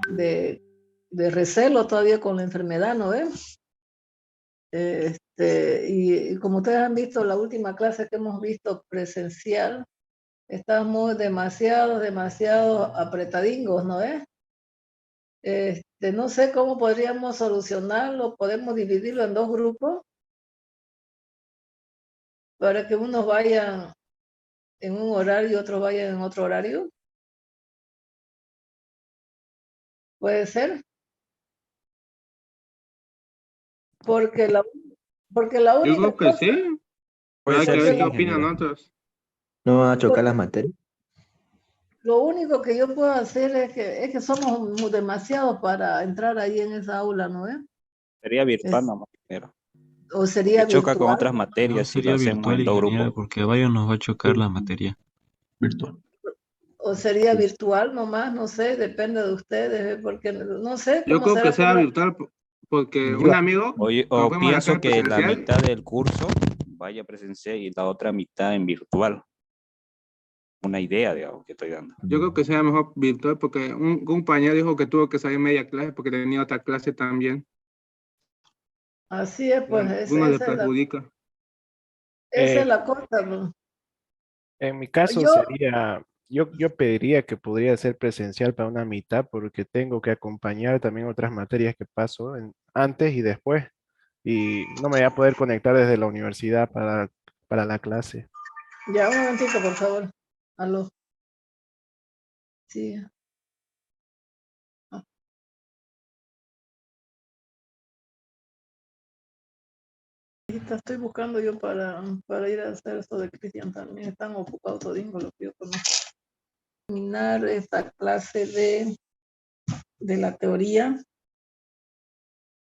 de, de recelo todavía con la enfermedad, ¿no ves? Y como ustedes han visto, la última clase que hemos visto presencial, estamos demasiado apretadingos, ¿no es? No sé cómo podríamos solucionarlo, podemos dividirlo en dos grupos para que unos vayan en un horario y otros vayan en otro horario. ¿Puede ser? Porque la Yo única creo que cosa, sí. Puede Hay que ser, ver sí, qué porque opinan ingeniera. otros. ¿No van a chocar las porque materias? lo único que yo puedo hacer es que somos demasiados para entrar ahí en esa aula, ¿no es? Sería virtual Es- nomás, pero o sería porque choca con virtual, otras No, materias si lo sería hacemos virtual, en dos ingeniera, grupos. porque a varios nos va a chocar la materia. Virtual. o sería virtual nomás, no sé, depende de ustedes, porque no sé Yo cómo creo que será sea por virtual porque Yo, un amigo, cuando O fuimos a la pienso clase que la presencial, mitad del curso vaya presencial y la otra mitad en virtual. Una idea, digamos, que estoy dando. yo creo que sea mejor virtual porque un compañero dijo que tuvo que salir media clase porque tenía otra clase también. así es, Y a pues algunos le perjudica. esa es la cosa, ¿no? En mi caso Yo, sería, yo pediría que podría ser presencial para una mitad porque tengo que acompañar también otras materias que paso antes y después. Y no me voy a poder conectar desde la universidad para la clase. ya un momentito, por favor. Aló, sí. Ah, estoy buscando yo para ir a hacer esto de Cristian también. Están ocupados todos con lo que yo conozco. Terminar esta clase de la teoría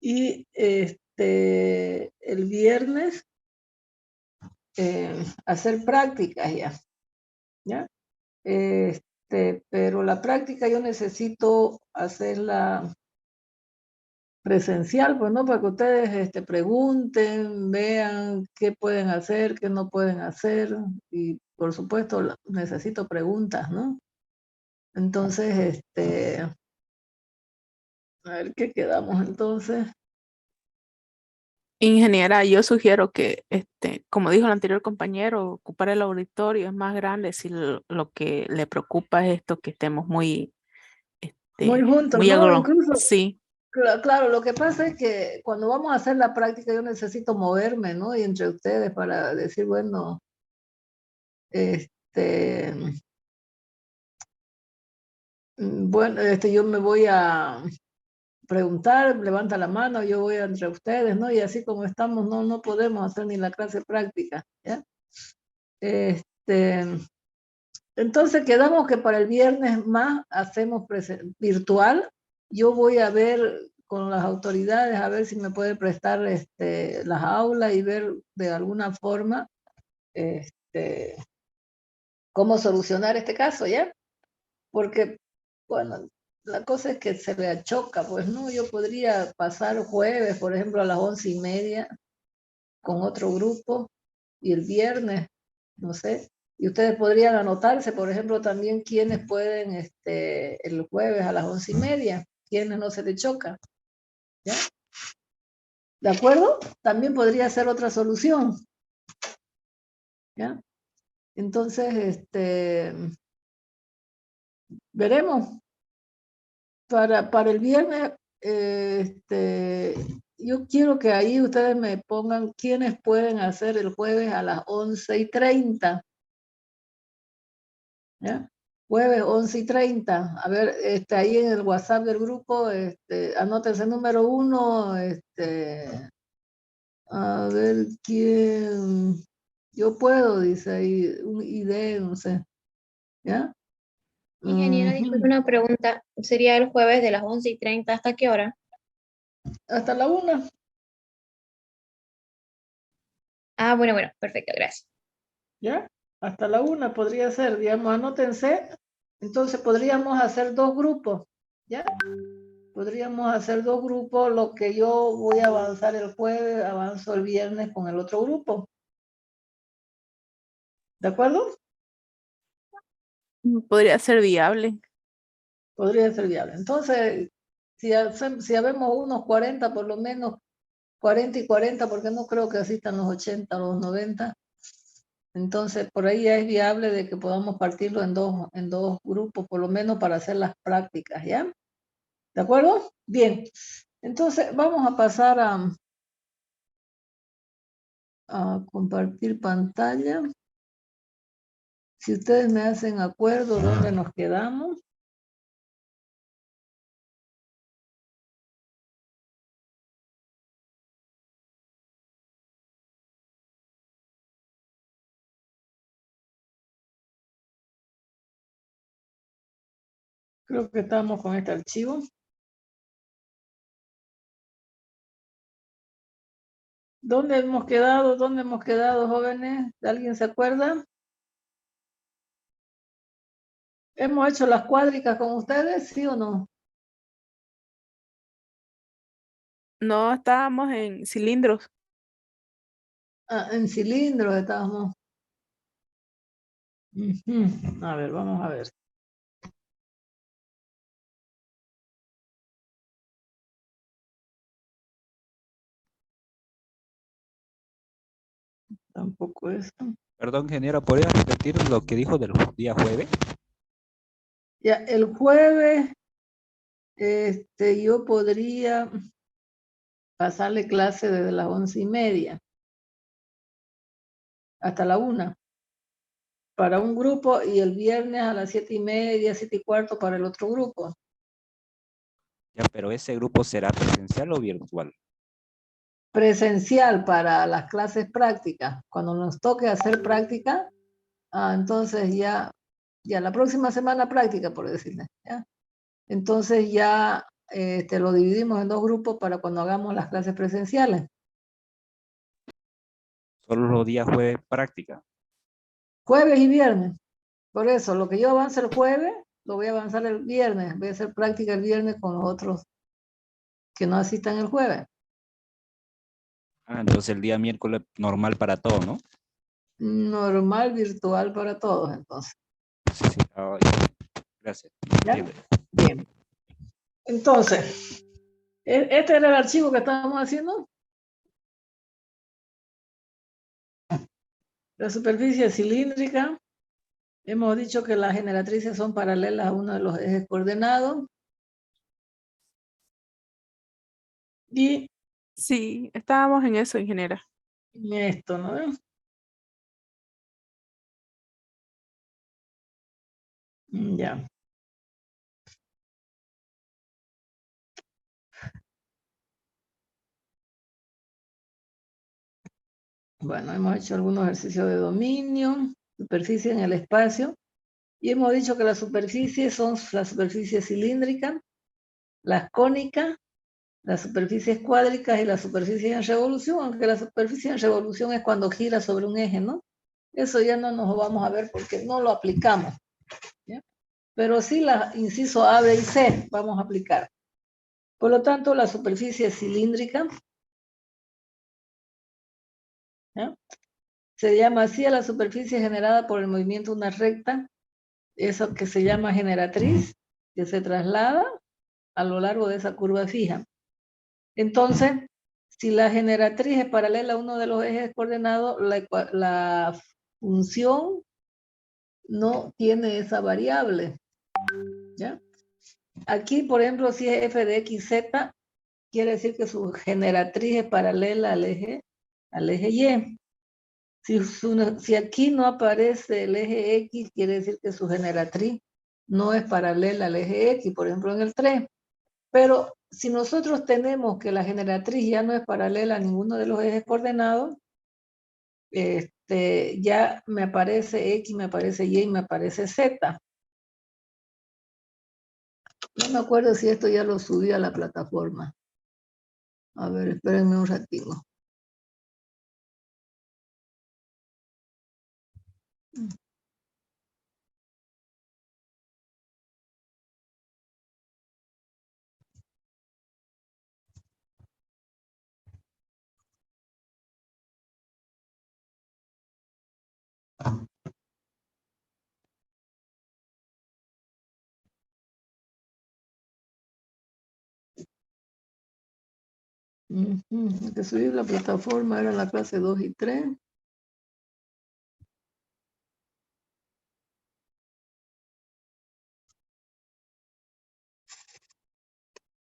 y el viernes hacer prácticas ¿ya? Pero la práctica yo necesito hacerla presencial, pues no, para que ustedes pregunten, vean qué pueden hacer, qué no pueden hacer, y por supuesto necesito preguntas, ¿no? Entonces, a ver qué quedamos entonces. Ingeniera, yo sugiero que, como dijo el anterior compañero, ocupar el auditorio es más grande si lo que le preocupa es esto, que estemos muy, Muy juntos, muy ¿no? Incluso, sí, claro, lo que pasa es que cuando vamos a hacer la práctica yo necesito moverme, ¿no? Y entre ustedes para decir, bueno, este, bueno, yo me voy a preguntar, levanta la mano, yo voy entre ustedes, ¿no? Y así como estamos, no podemos hacer ni la clase práctica, ¿ya? Entonces quedamos que para el viernes más hacemos virtual. Yo voy a ver con las autoridades a ver si me puede prestar las aulas y ver de alguna forma este, cómo solucionar este caso, ¿ya? Porque, bueno, la cosa es que se le achoca, pues no, yo podría pasar jueves, por ejemplo, a las 11:30 con otro grupo y el viernes, no sé, y ustedes podrían anotarse, por ejemplo, también quienes pueden el jueves a las 11:30, quienes no se le choca, ¿ya? ¿De acuerdo? También podría ser otra solución, ¿ya? Entonces, veremos. Para el viernes, yo quiero que ahí ustedes me pongan quiénes pueden hacer el jueves a las 11:30, ¿ya? Jueves 11:30. A ver, ahí en el WhatsApp del grupo, anótense número 1, a ver quién, yo puedo, dice ahí, un ID, no sé, ¿ya? Ingeniera, disculpe una pregunta. ¿Sería el jueves de las 11:30 hasta qué hora? Hasta la 1, Ah, bueno, perfecto, gracias. ¿ya? Hasta la 1 podría ser, digamos, anótense. Entonces podríamos hacer dos grupos, ¿ya? Podríamos hacer dos grupos, lo que yo voy a avanzar el jueves, avanzo el viernes con el otro grupo. ¿De acuerdo? podría ser viable. Podría ser viable. Entonces, si habemos unos 40, por lo menos 40 y 40, porque no creo que asistan los 80 o los 90. Entonces, por ahí ya es viable de que podamos partirlo en dos grupos, por lo menos para hacer las prácticas, ¿ya? ¿De acuerdo? Bien. Entonces, vamos a pasar a compartir pantalla. Si ustedes me hacen acuerdo, ¿dónde nos quedamos? Creo que estamos con este archivo. ¿Dónde hemos quedado? ¿Dónde hemos quedado, jóvenes? ¿Alguien se acuerda? ¿Hemos hecho las cuádricas con ustedes, sí o no? No estábamos en cilindros. Ah, en cilindros estábamos. Ujú. A ver, vamos a ver. Tampoco eso. Perdón, ingeniero, ¿podría repetir lo que dijo del día jueves? Ya, el jueves, yo podría pasarle clase desde las 11:30 hasta la 1 para un grupo y el viernes a las 7:30, 7:15 para el otro grupo. Ya, pero ese grupo será presencial o virtual. Presencial para las clases prácticas. Cuando nos toque hacer práctica, entonces ya la próxima semana práctica, por decirle, ¿ya? Entonces ya lo dividimos en dos grupos para cuando hagamos las clases presenciales. Solo los días jueves práctica. Jueves y viernes. Por eso, lo que yo avance el jueves, lo voy a avanzar el viernes. Voy a hacer práctica el viernes con los otros que no asistan el jueves. Entonces el día miércoles normal para todos, ¿no? Normal, virtual para todos, entonces. Sí, sí. Gracias. ¿Ya? Entiendo. Bien. Entonces, este era el archivo que estábamos haciendo. La superficie cilíndrica. Hemos dicho que las generatrices son paralelas a uno de los ejes coordenados. Y Sí, estábamos en eso, ingeniera. esto, ¿no? Ya. Bueno, hemos hecho algunos ejercicios de dominio, superficie en el espacio, y hemos dicho que las superficies son las superficies cilíndricas, las cónicas, las superficies cuádricas y las superficies en revolución, aunque la superficie en revolución es cuando gira sobre un eje, ¿no? Eso ya no nos vamos a ver porque no lo aplicamos, ¿ya? Pero sí las inciso A, B y C vamos a aplicar. Por lo tanto, la superficie cilíndrica, ¿ya? Se llama así a la superficie generada por el movimiento de una recta, eso que se llama generatriz, que se traslada a lo largo de esa curva fija. Entonces, si la generatriz es paralela a uno de los ejes coordenados, la función no tiene esa variable, ¿ya? Aquí, por ejemplo, si es f de x, z, quiere decir que su generatriz es paralela al eje y. Si aquí no aparece el eje X, quiere decir que su generatriz no es paralela al eje X, por ejemplo en el 3. Pero si nosotros tenemos que la generatriz ya no es paralela a ninguno de los ejes coordenados, ya me aparece X, me aparece Y y me aparece Z. No me acuerdo si esto ya lo subí a la plataforma. A ver, espérenme un ratito. Hay que subir la plataforma, era la clase 2 y 3.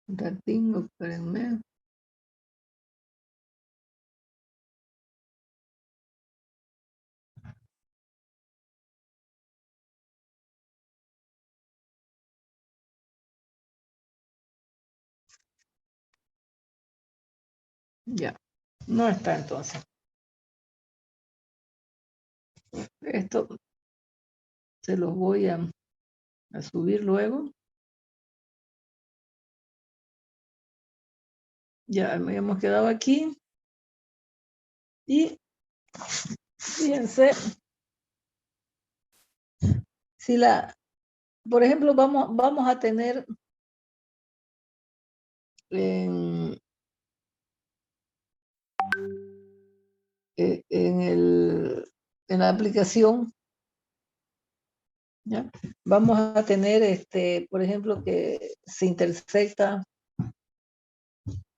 Un ratingo, espérenme. Ya, no está entonces. Esto se los voy a subir luego. Ya hemos quedado aquí. Y fíjense, si por ejemplo, vamos a tener en la aplicación, ¿ya? Vamos a tener, por ejemplo, que se intersecta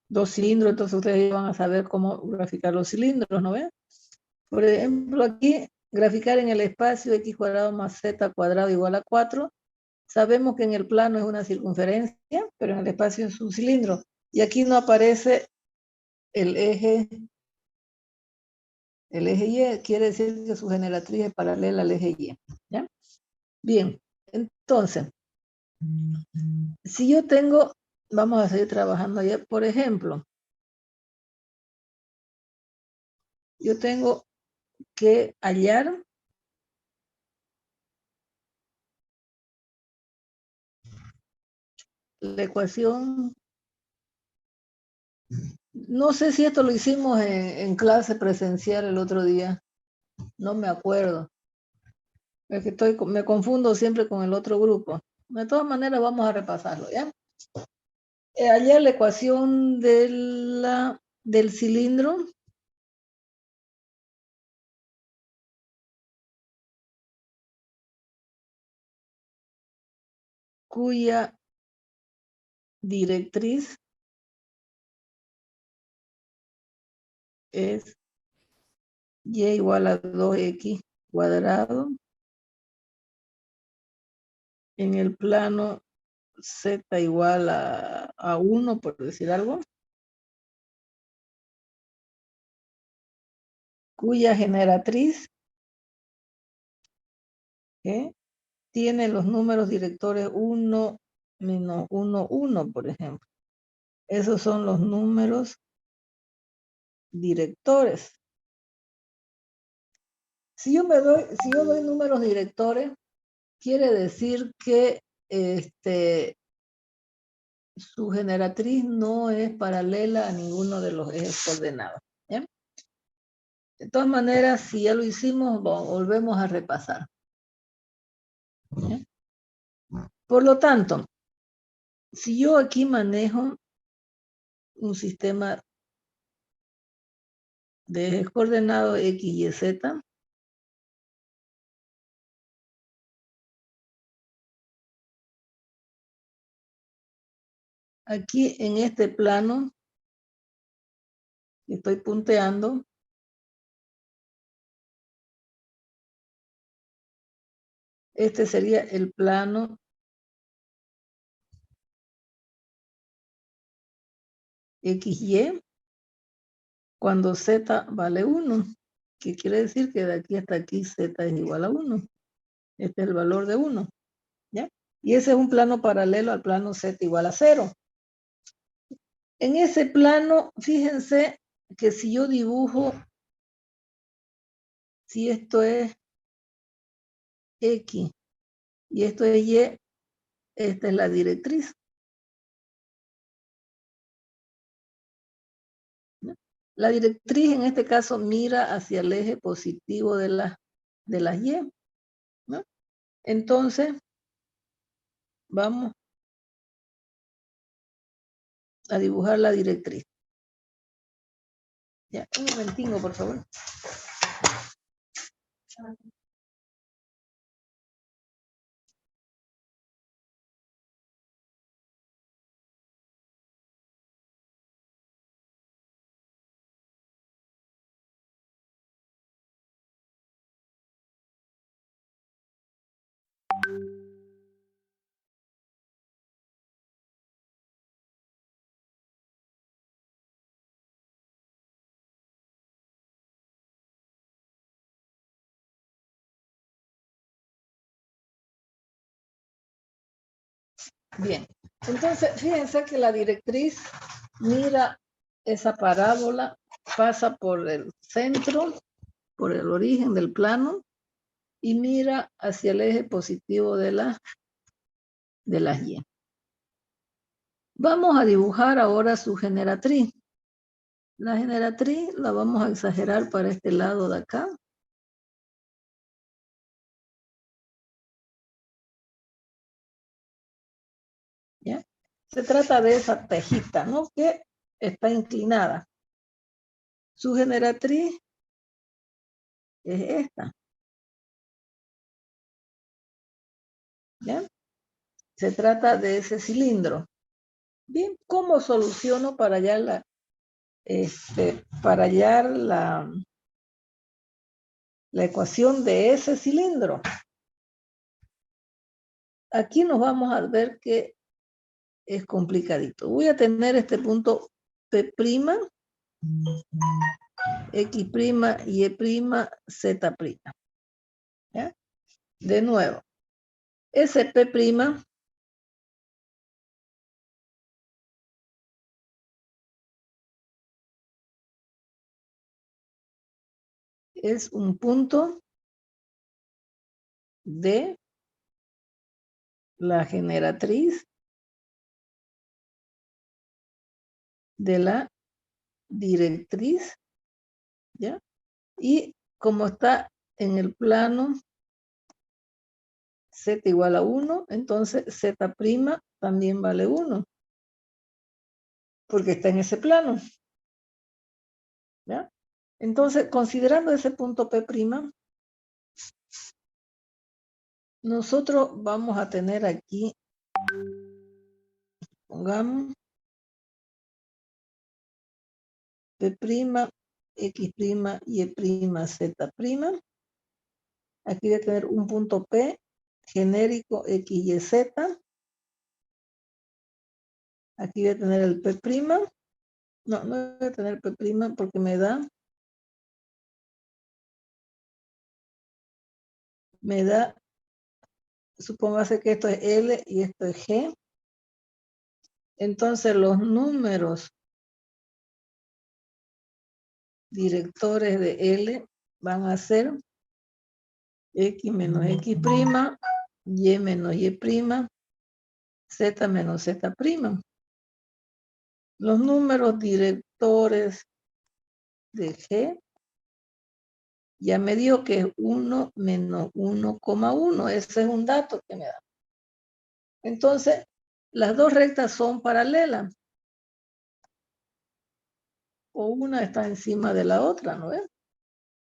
dos cilindros, entonces ustedes van a saber cómo graficar los cilindros, ¿no ven? Por ejemplo, aquí, graficar en el espacio x cuadrado más z cuadrado igual a 4. Sabemos que en el plano es una circunferencia, pero en el espacio es un cilindro. Y aquí no aparece el eje Y, quiere decir que su generatriz es paralela al eje Y. ¿Ya? Bien, entonces, si yo tengo, vamos a seguir trabajando allá, por ejemplo, yo tengo que hallar la ecuación. No sé si esto lo hicimos en clase presencial el otro día, no me acuerdo. Es que me confundo siempre con el otro grupo. De todas maneras, vamos a repasarlo, ¿ya? Hallar la ecuación del cilindro cuya directriz es y igual a 2x cuadrado en el plano z igual a 1, por decir algo, cuya generatriz tiene los números directores 1, menos 1, 1, por ejemplo. Esos son los números directores. Si yo doy números directores, quiere decir que su generatriz no es paralela a ninguno de los ejes coordenados. ¿Ya? De todas maneras, si ya lo hicimos, volvemos a repasar. ¿Ya? Por lo tanto, si yo aquí manejo un sistema de ejes coordenados X, Y, Z, aquí en este plano que estoy punteando, este sería el plano XY cuando Z vale 1, que quiere decir que de aquí hasta aquí Z es igual a 1. Este es el valor de 1. ¿Ya? Y ese es un plano paralelo al plano Z igual a 0. En ese plano, fíjense que si yo dibujo, si esto es X y esto es Y, esta es la directriz. ¿No? La directriz en este caso mira hacia el eje positivo de las Y. ¿No? Entonces, vamos a dibujar la directriz. Ya, un momentito, por favor. Bien, entonces fíjense que la directriz mira esa parábola, pasa por el centro, por el origen del plano y mira hacia el eje positivo de las Y. Vamos a dibujar ahora su generatriz. La generatriz la vamos a exagerar para este lado de acá. ¿Ya? Se trata de esa tejita, ¿no? Que está inclinada. Su generatriz es esta. ¿Ya? Se trata de ese cilindro. Bien, ¿cómo soluciono para hallar la ecuación de ese cilindro? Aquí nos vamos a ver que es complicadito. Voy a tener este punto P', X', Y', Z'. ¿Ya? De nuevo, ese P' es un punto de la generatriz de la directriz, ¿ya? Y como está en el plano Z igual a 1, entonces Z' también vale 1, porque está en ese plano, ¿ya? Entonces, considerando ese punto P', nosotros vamos a tener aquí, pongamos P', X', Y', Z'. Aquí voy a tener un punto P genérico X, Y, Z. Aquí voy a tener el P'. No voy a tener P' porque me da, supóngase que esto es L y esto es G. Entonces los números directores de L van a ser X menos X', Y menos Y', Z menos Z'. Los números directores de G ya me dio que es 1 menos 1,1. Ese es un dato que me da. Entonces, las dos rectas son paralelas. O una está encima de la otra, ¿no es?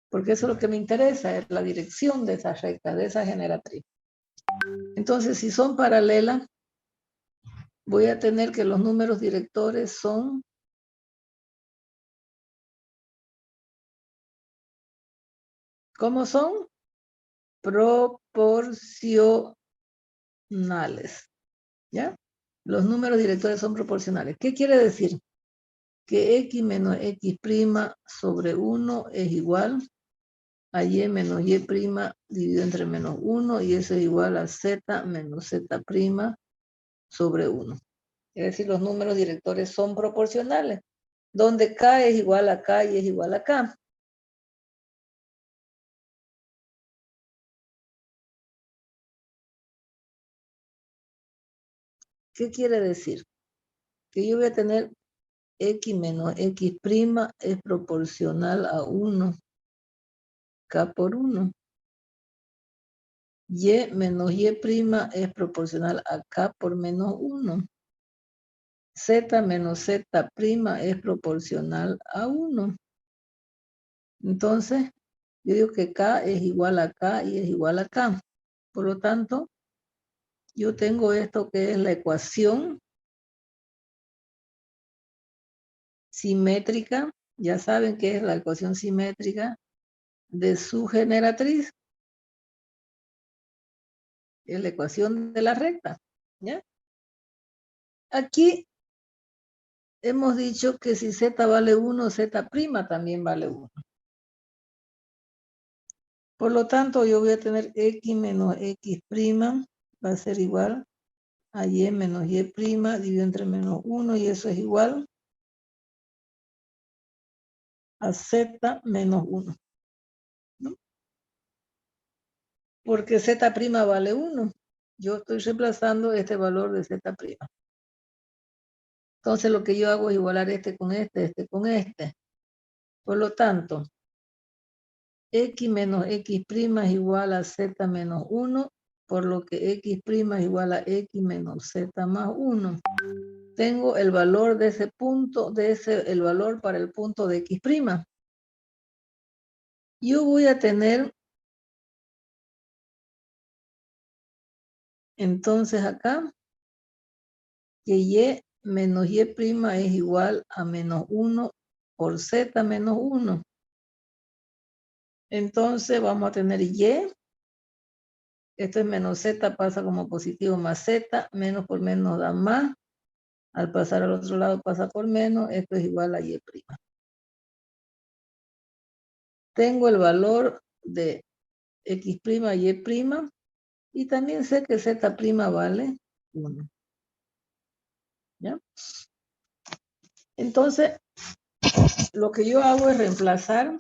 Porque eso es lo que me interesa, es la dirección de esas rectas, de esa generatriz. Entonces, si son paralelas, voy a tener que los números directores son ¿cómo son? Proporcionales. ¿Ya? Los números directores son proporcionales. ¿Qué quiere decir? Que X menos X' sobre 1 es igual a Y menos Y' dividido entre menos 1, y eso es igual a Z menos Z' sobre 1. Es decir, los números directores son proporcionales, donde K es igual a K y es igual a K. ¿Qué quiere decir? Que yo voy a tener X menos X' es proporcional a 1, K por 1. Y menos Y' es proporcional a K por menos 1. Z menos Z' es proporcional a 1. Entonces, yo digo que K es igual a K y es igual a K. Por lo tanto, yo tengo esto que es la ecuación simétrica. Ya saben qué es la ecuación simétrica de su generatriz. Es la ecuación de la recta. ¿Ya? Aquí hemos dicho que si Z vale 1, Z' también vale 1. Por lo tanto, yo voy a tener X menos X' va a ser igual a y menos y prima dividido entre menos 1 y eso es igual a z menos 1. ¿No? Porque z' vale 1. Yo estoy reemplazando este valor de z'. Entonces lo que yo hago es igualar este con este con este. Por lo tanto, x menos x' es igual a z menos 1, por lo que x' es igual a x menos z más 1. Tengo el valor de ese punto, el valor para el punto de x'. Yo voy a tener, entonces acá, que y menos y' es igual a menos 1 por z menos 1. Entonces vamos a tener y, esto es menos z, pasa como positivo más z, menos por menos da más, al pasar al otro lado pasa por menos, esto es igual a y'. Tengo el valor de x', y', y también sé que z' vale 1. ¿Ya? Entonces, lo que yo hago es reemplazar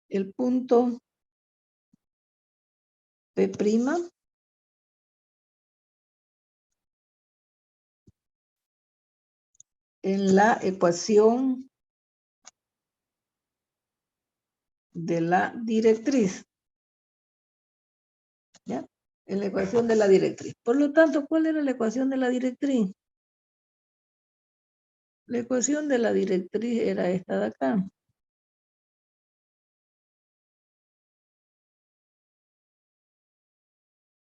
el punto P' en la ecuación de la directriz. ¿Ya? En la ecuación de la directriz. Por lo tanto, ¿cuál era la ecuación de la directriz? La ecuación de la directriz era esta de acá.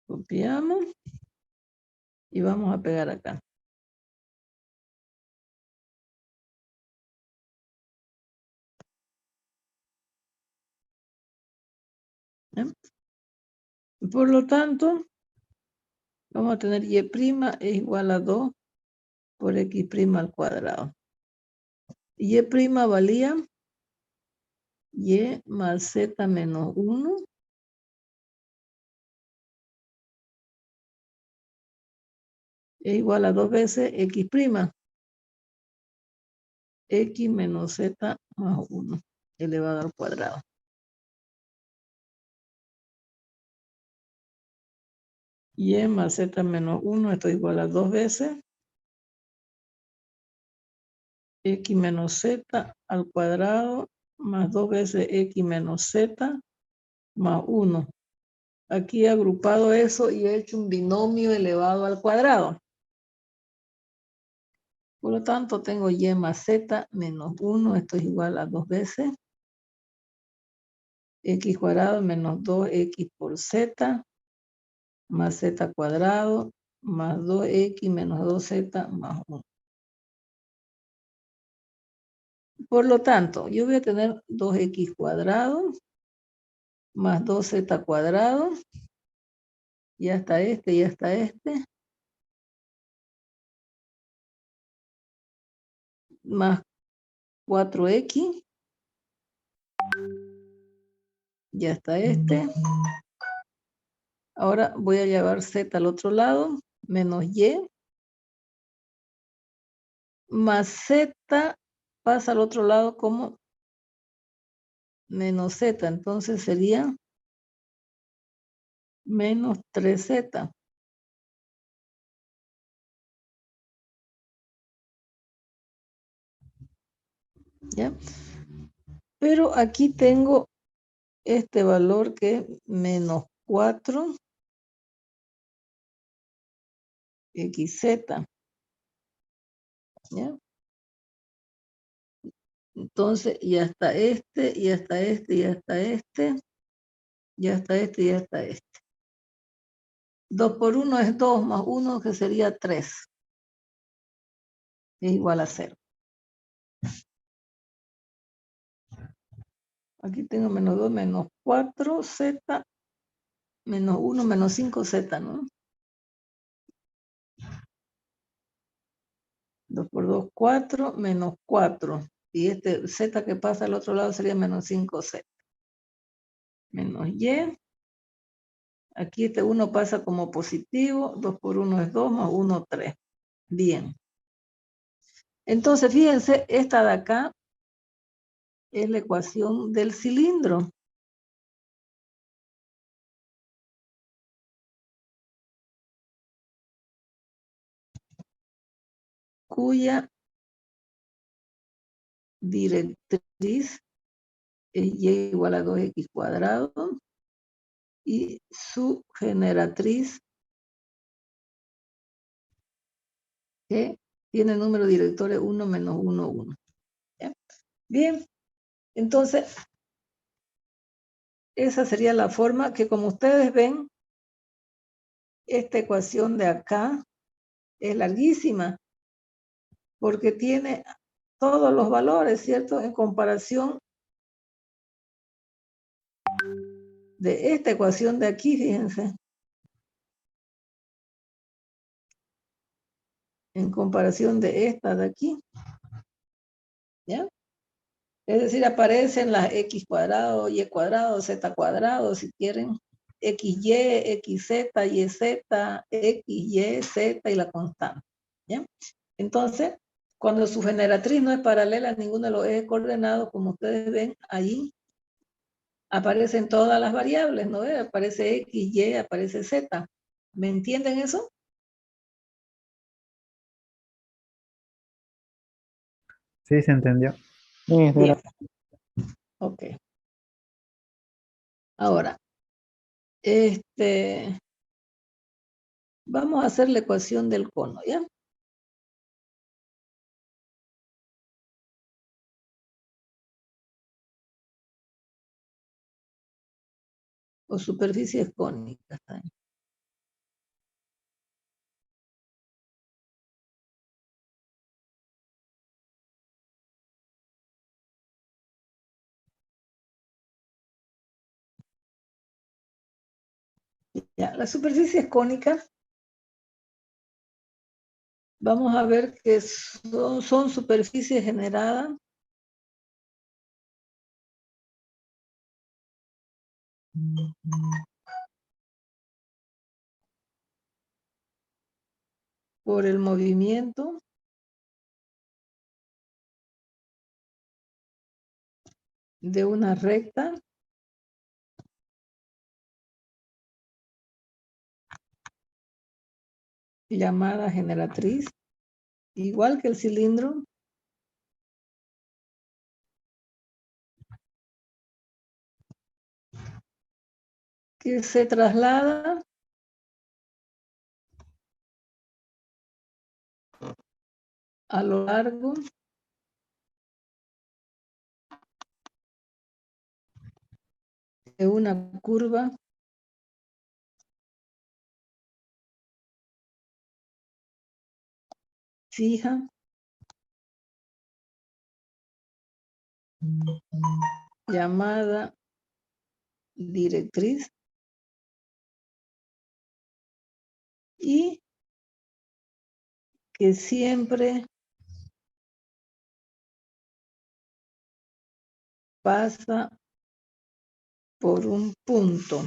Copiamos y vamos a pegar acá. ¿Ya? Por lo tanto, vamos a tener y' es igual a 2 por x' al cuadrado. Y' valía y más z menos 1 es igual a 2 veces x'. X menos z más 1 elevado al cuadrado. Y más z menos 1, esto es igual a 2 veces x menos z al cuadrado más 2 veces x menos z más 1. Aquí he agrupado eso y he hecho un binomio elevado al cuadrado. Por lo tanto, tengo y más z menos 1, esto es igual a 2 veces x cuadrado menos 2x por z más z cuadrado más 2x menos 2z más 1. Por lo tanto, yo voy a tener 2x cuadrado más 2z cuadrado. Y hasta este, y hasta este. Más 4x. Y hasta este. Ahora voy a llevar z al otro lado. Menos y. Más z pasa al otro lado como menos z. Entonces sería menos 3z. ¿Ya? Pero aquí tengo este valor que es menos 4xz. ¿Ya? Entonces, y hasta este, y hasta este, y hasta este, y hasta este, y hasta este. 2 por 1 es 2 más 1 que sería 3. Es igual a 0. Aquí tengo menos 2, menos 4z, menos 1, menos 5z, ¿no? 2 por 2, 4, menos 4. y este z que pasa al otro lado sería menos 5z. Menos y. Aquí este 1 pasa como positivo, 2 por 1 es 2, más 1, 3. Bien. Entonces, fíjense, esta de acá es la ecuación del cilindro. Cuya directriz es y igual a 2x cuadrado y su generatriz que tiene número directores 1 menos 1, 1. ¿Ya? Bien, entonces esa sería la forma que, como ustedes ven, esta ecuación de acá es larguísima porque tiene todos los valores, ¿cierto? En comparación de esta ecuación de aquí, fíjense. En comparación de esta de aquí. ¿Ya? Es decir, aparecen las x cuadrado, y cuadrado, z cuadrado, si quieren. XY, XZ, YZ, X, Y, Z y la constante. ¿Ya? Entonces, cuando su generatriz no es paralela a ninguno de los ejes coordenados, como ustedes ven, ahí aparecen todas las variables, ¿no? Aparece X, Y, aparece Z. ¿Me entienden eso? Sí, se entendió. Bien. Ok. Ahora, vamos a hacer la ecuación del cono, ¿ya? O superficies cónicas. Ya, las superficies cónicas, vamos a ver que son superficies generadas por el movimiento de una recta llamada generatriz, igual que el cilindro, que se traslada a lo largo de una curva fija llamada directriz y que siempre pasa por un punto,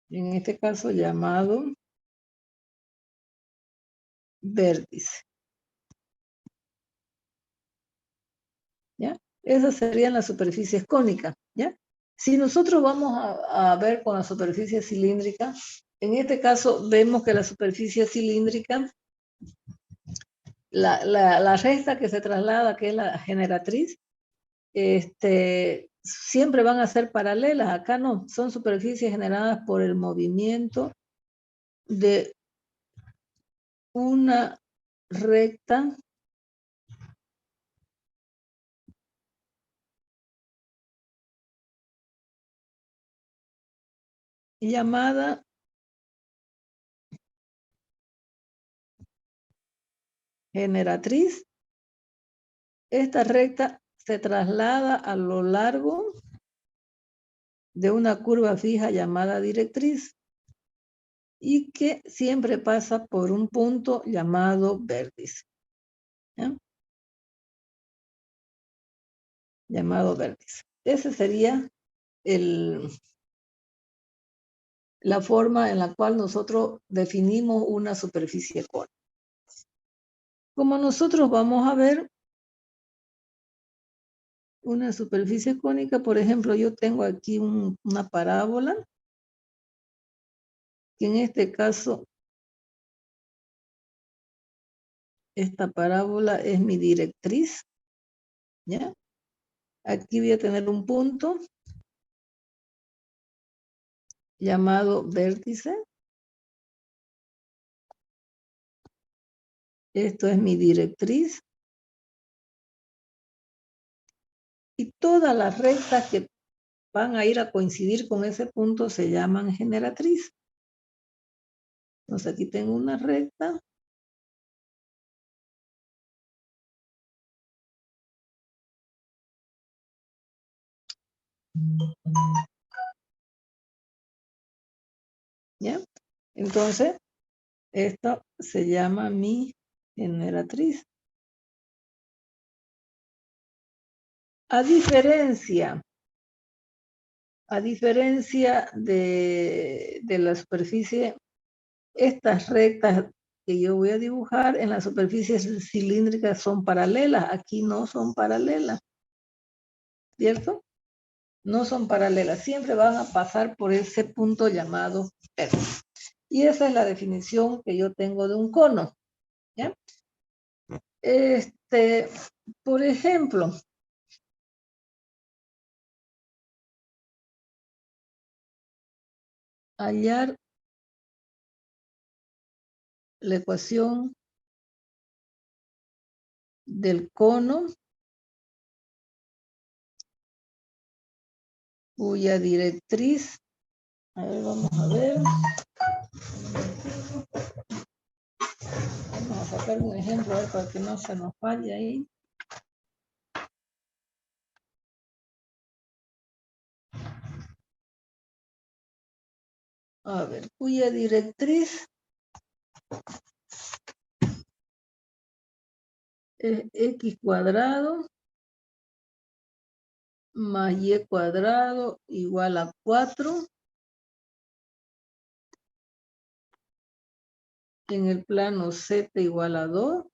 en este caso llamado vértice. ¿Ya? Esas serían las superficies cónicas, ¿ya? Si nosotros vamos a ver con la superficie cilíndrica, en este caso vemos que la superficie cilíndrica, la recta que se traslada, que es la generatriz, siempre van a ser paralelas. Acá no, son superficies generadas por el movimiento de una recta llamada generatriz. Esta recta se traslada a lo largo de una curva fija llamada directriz y que siempre pasa por un punto llamado vértice. ¿Ya? llamado vértice. Ese sería la forma en la cual nosotros definimos una superficie cónica. Como nosotros vamos a ver una superficie cónica, por ejemplo, yo tengo aquí una parábola, que en este caso, esta parábola es mi directriz, ¿ya? Aquí voy a tener un punto llamado vértice. Esto es mi directriz. Y todas las rectas que van a ir a coincidir con ese punto se llaman generatriz. Entonces aquí tengo una recta. ¿Ya? Entonces, esto se llama mi generatriz. A diferencia de la superficie, estas rectas que yo voy a dibujar en las superficies cilíndricas son paralelas. Aquí no son paralelas. ¿Cierto? No son paralelas. Siempre van a pasar por ese punto llamado vértice. Y esa es la definición que yo tengo de un cono. ¿Ya? Por ejemplo, hallar la ecuación del cono cuya directriz, a ver, vamos a ver. Vamos a sacar un ejemplo, a ver, para que no se nos falle ahí. A ver, cuya directriz es x cuadrado más y cuadrado igual a 4 en el plano z igual a 2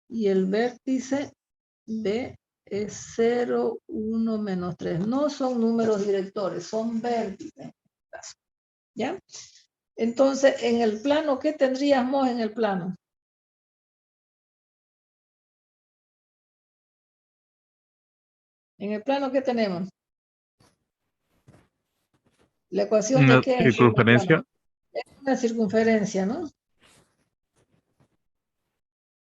y el vértice B es 0, 1, menos 3. No son números directores, son vértices. ¿Ya? Entonces, en el plano, ¿qué tendríamos en el plano? En el plano, ¿qué tenemos? ¿La ecuación de Una qué es en el plano? circunferencia. Es una circunferencia, ¿no?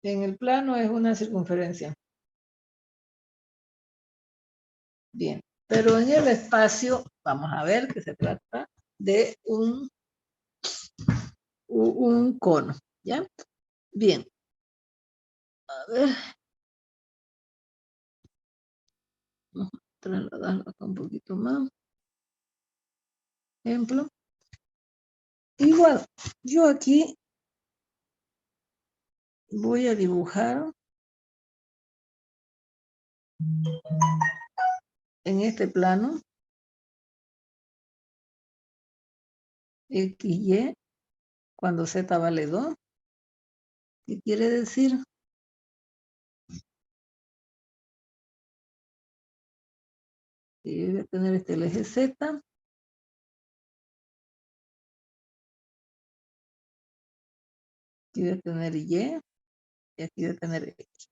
En el plano es una circunferencia. Bien, pero en el espacio, vamos a ver que se trata de un cono, ¿ya? Bien. A ver. Vamos a trasladarlo acá un poquito más. Ejemplo. Igual, yo aquí voy a dibujar en este plano XY cuando Z vale 2. ¿Qué quiere decir? Que voy a tener el eje Z. Aquí voy a tener Y y aquí voy a tener X.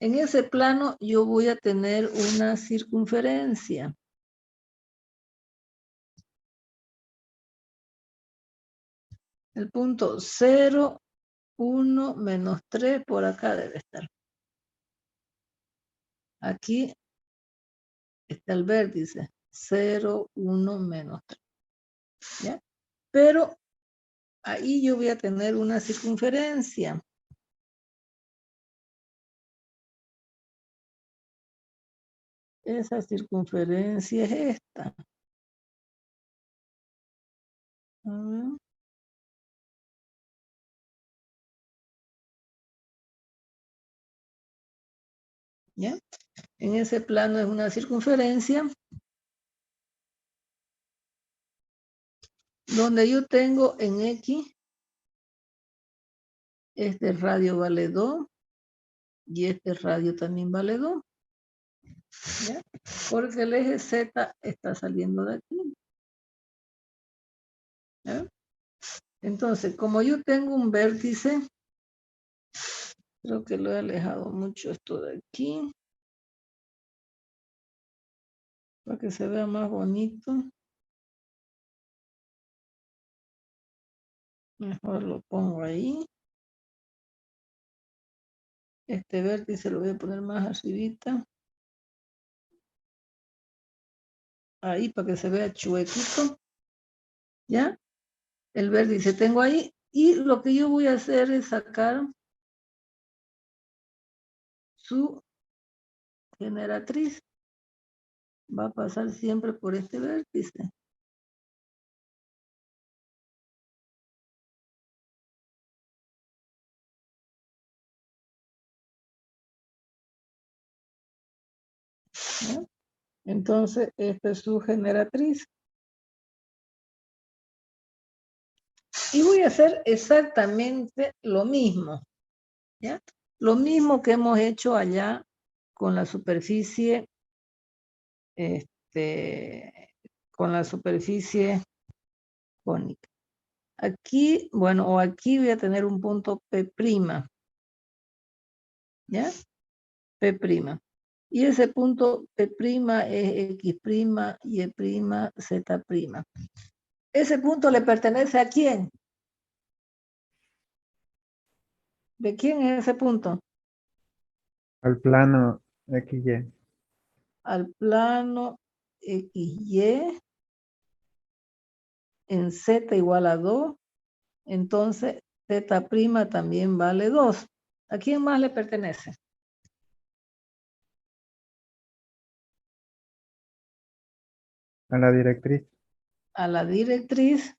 En ese plano yo voy a tener una circunferencia. El punto 0, 1, menos 3 por acá debe estar. Aquí está el vértice. 0, 1, menos 3. ¿Ya? Pero ahí yo voy a tener una circunferencia. Esa circunferencia es esta. A ver. ¿Ya? En ese plano es una circunferencia donde yo tengo en X, este radio vale 2 y este radio también vale 2. ¿Ya? Porque el eje Z está saliendo de aquí. ¿Ya? Entonces, como yo tengo un vértice, creo que lo he alejado mucho esto de aquí, para que se vea más bonito. Mejor lo pongo ahí. Este vértice lo voy a poner más arribita. Ahí para que se vea chuequito. ¿Ya? El vértice tengo ahí. Y lo que yo voy a hacer es sacar su generatriz. Va a pasar siempre por este vértice. ¿Ya? Entonces, esta es su generatriz. Y voy a hacer exactamente lo mismo. ¿Ya? Lo mismo que hemos hecho allá con la superficie, con la superficie cónica. Aquí, bueno, o aquí voy a tener un punto P'. ¿Ya? P'. Y ese punto P' es X', Y', Z'. ¿Ese punto le pertenece a quién? ¿De quién es ese punto? Al plano XY. Al plano XY en Z igual a 2. Entonces, Z' también vale 2. ¿A quién más le pertenece? A la directriz. A la directriz.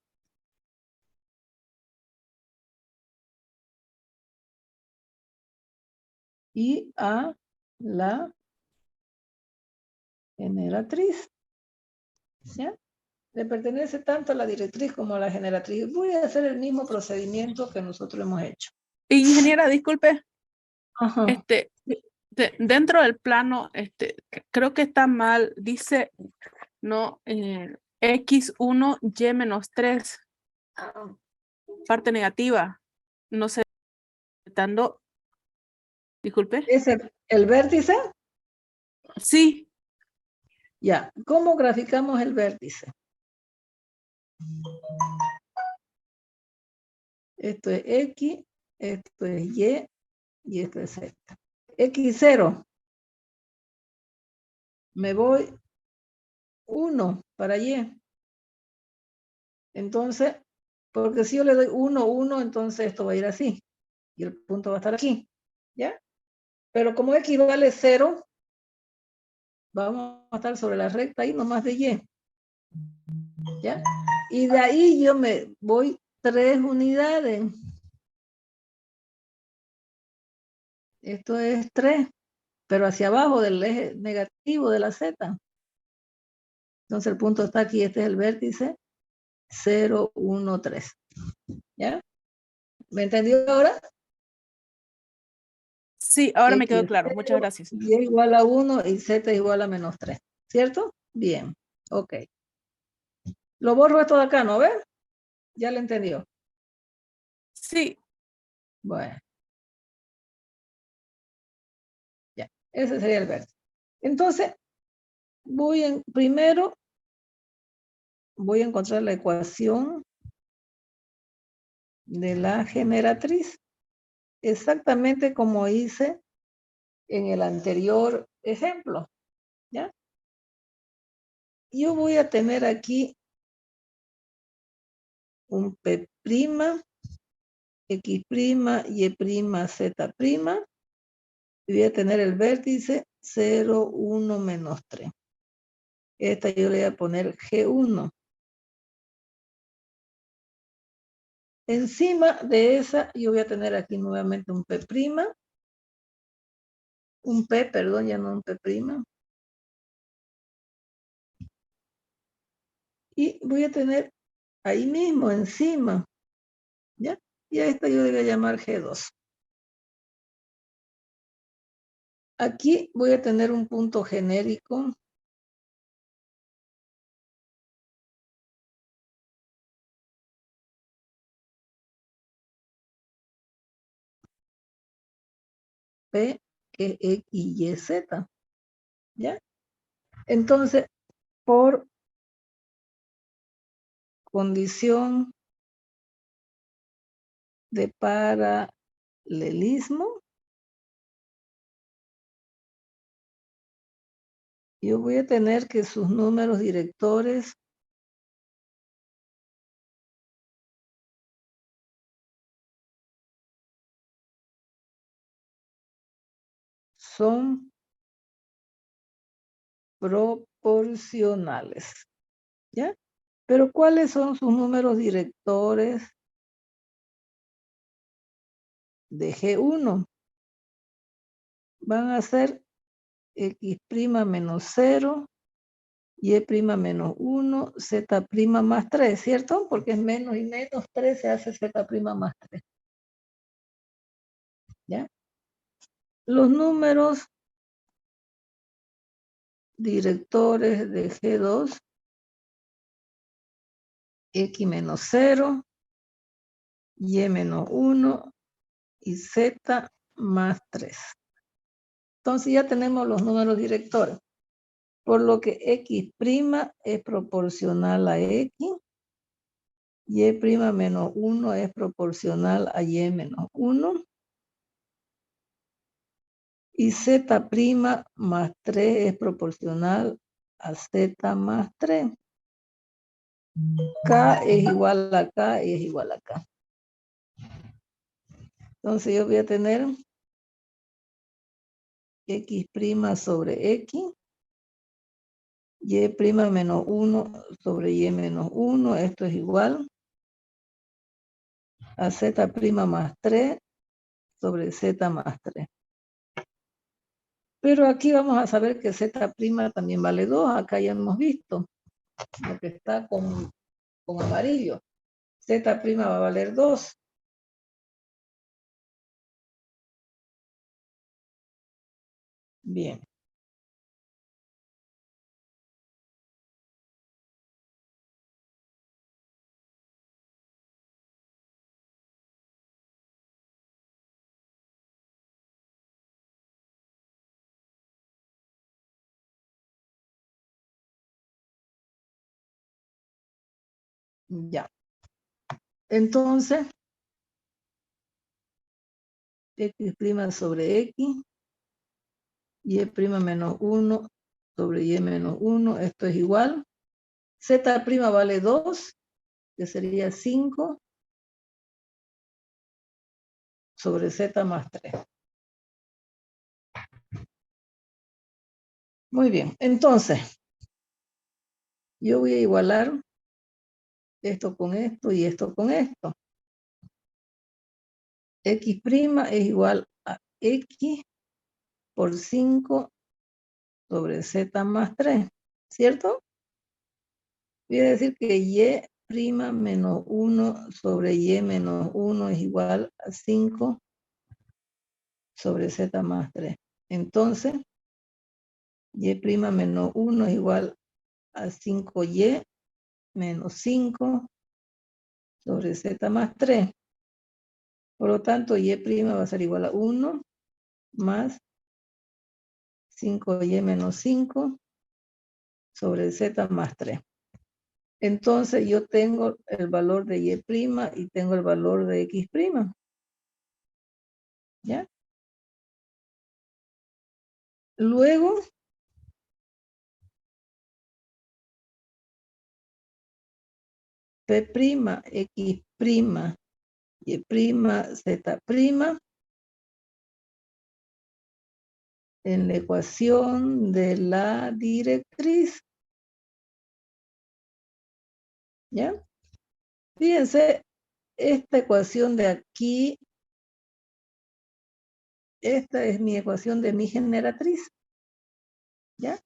Y a la generatriz. ¿Ya? Le pertenece tanto a la directriz como a la generatriz. Voy a hacer el mismo procedimiento que nosotros hemos hecho. Ingeniera, disculpe, Ajá. dentro del plano, creo que está mal, dice, no, X1, Y-3, parte negativa, no sé, dando, disculpe. ¿Es el vértice? Sí, Ya. ¿Cómo graficamos el vértice? Esto es X, esto es y esto es Z. X0. Me voy 1 para Y. Entonces, porque si yo le doy 1, 1, entonces esto va a ir así. Y el punto va a estar aquí. ¿Ya? Pero como X vale 0, vamos a estar sobre la recta ahí nomás de Y. ¿Ya? Y de ahí yo me voy 3 unidades. Esto es 3, pero hacia abajo del eje negativo de la Z. Entonces el punto está aquí, este es el vértice 0, 1, 3. ¿Ya? ¿Me entendió ahora? sí, ahora me X quedó es claro, 0, muchas gracias. Y igual a 1 y Z igual a menos 3. ¿Cierto? Bien, ok. Lo borro esto de acá, ¿no ves? Ya lo entendió. Sí, Bueno. Ya, ese sería el vértice. Entonces, primero voy a encontrar la ecuación de la generatriz, exactamente como hice en el anterior ejemplo. ¿Ya? Yo voy a tener aquí un P', X', Y', Z', y voy a tener el vértice 0, 1, menos 3. Esta yo le voy a poner G1. Encima de esa yo voy a tener aquí nuevamente un P', un P, perdón, ya no un P'. Y voy a tener ahí mismo, encima, ¿ya? Y a esta yo le voy a llamar G2. Aquí voy a tener un punto genérico. P, que es X, Y, Z. ¿Ya? Entonces, por condición de paralelismo, yo voy a tener que sus números directores son proporcionales. ¿Ya? Pero ¿cuáles son sus números directores de G1? Van a ser X' menos 0, Y' menos 1, Z' más 3, ¿cierto? Porque es menos y menos 3 se hace Z' más 3. ¿Ya? Los números directores de G2, X menos 0, Y menos 1 y Z más 3. Entonces ya tenemos los números directores. Por lo que X' es proporcional a X, Y' menos 1 es proporcional a Y menos 1, y Z' más 3 es proporcional a Z más 3. K es igual a K y es igual a K. Entonces yo voy a tener X' sobre X, Y' menos 1 sobre Y menos 1, esto es igual a Z' más 3 sobre Z más 3. Pero aquí vamos a saber que Z' también vale 2, acá ya hemos visto lo que está con amarillo. Z' va a valer 2. Bien. Ya. Entonces, X' sobre X, Y' menos 1 sobre Y menos 1, esto es igual. Z' vale 2, que sería 5 sobre Z más 3. Muy bien, entonces, yo voy a igualar esto con esto y esto con esto. X' es igual a X por 5 sobre Z más 3, ¿cierto? Voy a decir que Y' menos 1 sobre Y menos 1 es igual a 5 sobre Z más 3. Entonces, Y' menos 1 es igual a 5Y menos 5 sobre Z más 3. Por lo tanto, Y' va a ser igual a 1 más 5Y menos 5 sobre Z más 3. Entonces yo tengo el valor de Y' y tengo el valor de X'. ¿Ya? Luego, P', X', Y', Z', en la ecuación de la directriz. ¿Ya? Fíjense, esta ecuación de aquí esta es mi ecuación de mi generatriz. ¿Ya?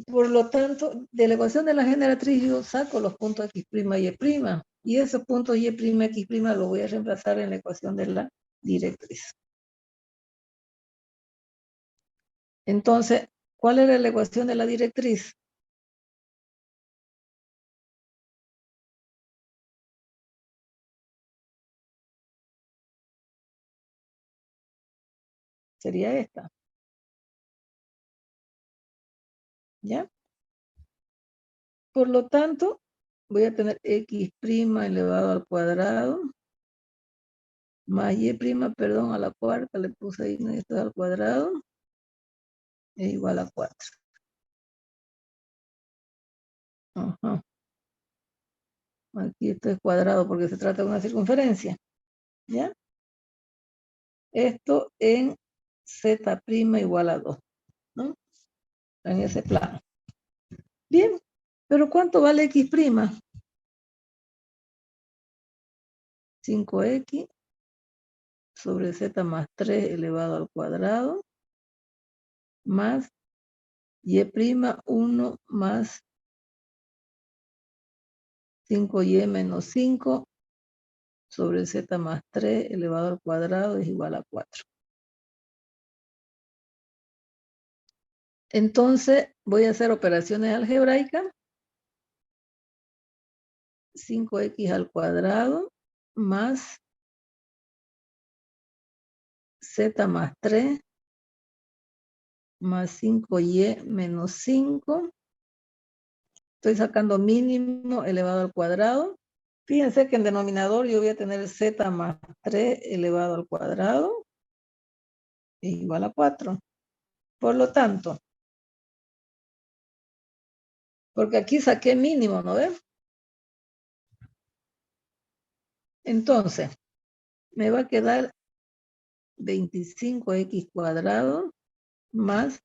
Por lo tanto, de la ecuación de la generatriz yo saco los puntos x' y y'. Y esos puntos y', x' los voy a reemplazar en la ecuación de la directriz. Entonces, ¿cuál era la ecuación de la directriz? Sería esta. ¿Ya? Por lo tanto, voy a tener x' elevado al cuadrado más y', perdón, a la cuarta, le puse ahí esto al cuadrado, es igual a 4. Ajá. Aquí esto es cuadrado porque se trata de una circunferencia. ¿Ya? Esto en z' igual a 2. ¿No? En ese plano. Bien, pero ¿cuánto vale x'? 5x sobre z más 3 elevado al cuadrado más y' 1 más 5y menos 5 sobre z más 3 elevado al cuadrado es igual a 4. Entonces voy a hacer operaciones algebraicas. 5x al cuadrado más z más 3 más 5y menos 5. Estoy sacando mínimo elevado al cuadrado. Fíjense que en denominador yo voy a tener z más 3 elevado al cuadrado es igual a 4. Por lo tanto, porque aquí saqué mínimo, ¿no ven? Entonces, me va a quedar 25x cuadrado más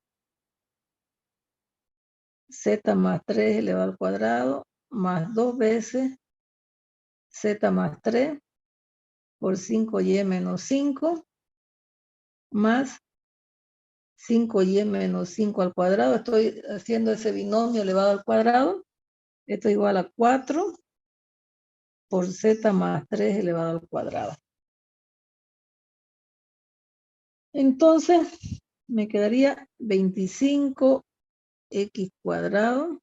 z más 3 elevado al cuadrado más 2 veces z más 3 por 5y menos 5 más 5y menos 5 al cuadrado. Estoy haciendo ese binomio elevado al cuadrado. Esto es igual a 4 por z más 3 elevado al cuadrado. Entonces, me quedaría 25x cuadrado,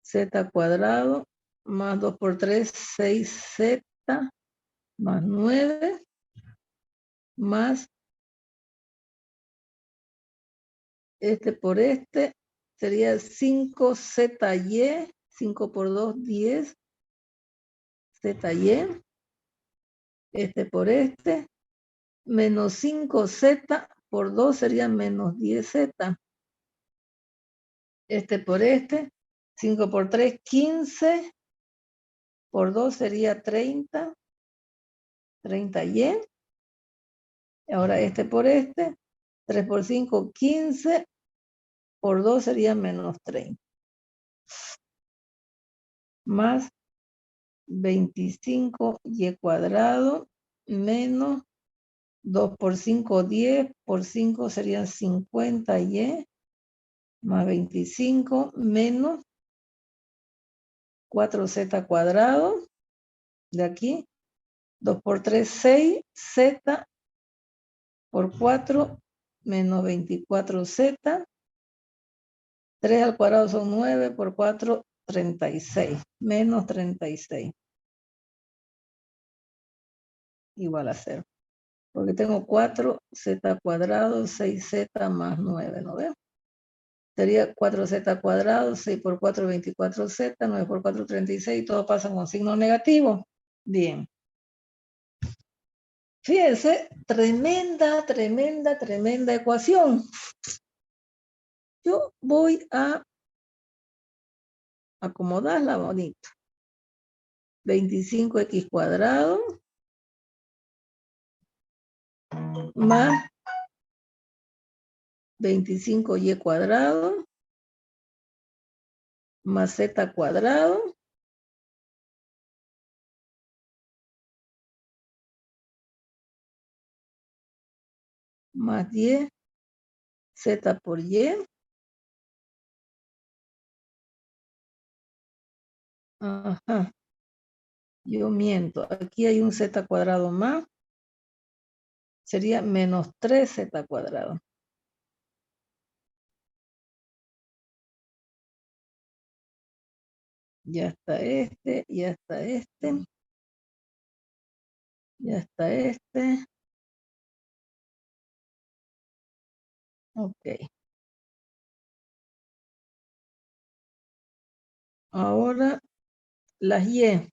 z cuadrado, más 2 por 3, 6z, más 9, más este por este, sería 5zy, 5 por 2, 10, zy, este por este, menos 5z por 2 sería menos 10z. Este por este, 5 por 3, 15, por 2 sería 30, 30y. Ahora este por este, 3 por 5, 15, por 2 sería menos 30. Más 25y cuadrado menos 2 por 5, 10, por 5 serían 50y, más 25 menos 4z cuadrado, de aquí, 2 por 3, 6z, por 4, menos 24z, 3 al cuadrado son 9, por 4, 36, menos 36, igual a 0. Porque tengo 4z cuadrado, 6z más 9, ¿no veo? Sería 4z cuadrado, 6 por 4, 24z, 9 por 4, 36, todo pasa con signo negativo. Bien. Fíjense, tremenda, tremenda, tremenda ecuación. Yo voy a acomodarla bonito. 25x cuadrado más 25y cuadrado más z cuadrado más 10 z por y. Ajá. Yo miento. Aquí hay un z cuadrado más. Sería menos 3z cuadrado. Ya está este, ya está este. Ya está este. Ok. Ahora las y.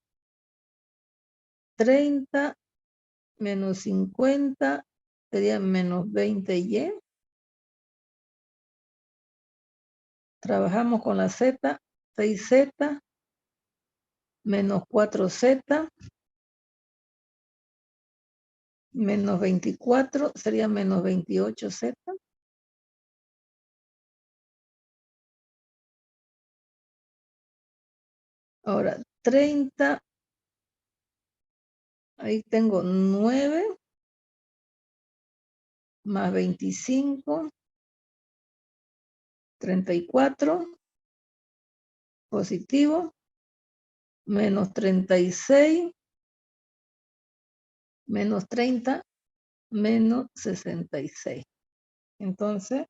30 menos 50 sería menos 20y. Trabajamos con la z. 6z menos 4z menos 24 sería menos 28z. Ahora 30, ahí tengo 9 más 25, 34, positivo, menos 36, menos 30, menos 66. Entonces,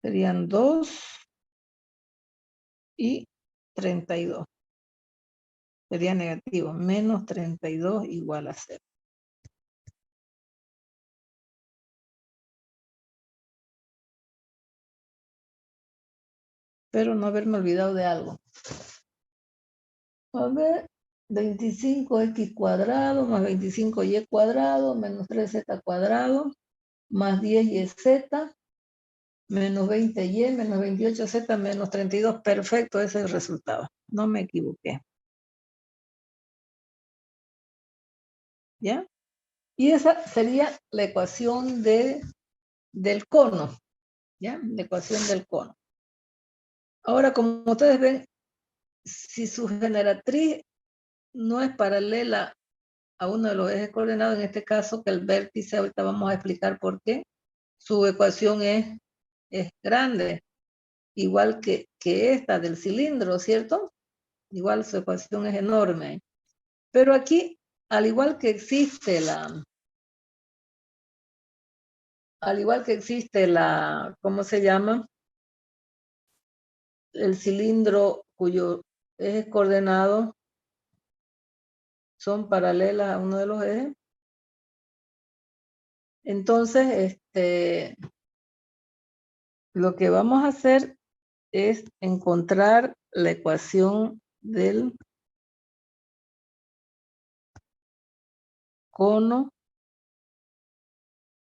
serían 2 y 32. Sería negativo, menos 32 igual a 0. Espero no haberme olvidado de algo. A ver, 25x cuadrado más 25y cuadrado menos 3z cuadrado más 10yz menos 20y menos 28z menos 32. Perfecto, ese es el resultado. No me equivoqué. ¿Ya? Y esa sería la ecuación del cono. ¿Ya? La ecuación del cono. Ahora, como ustedes ven, si su generatriz no es paralela a uno de los ejes coordenados, en este caso que el vértice, ahorita vamos a explicar por qué, su ecuación es grande, igual que esta del cilindro, ¿cierto? Igual su ecuación es enorme. Pero aquí, al igual que existe ¿cómo se llama? El cilindro cuyo ejes coordenados son paralelas a uno de los ejes. Entonces, lo que vamos a hacer es encontrar la ecuación del cono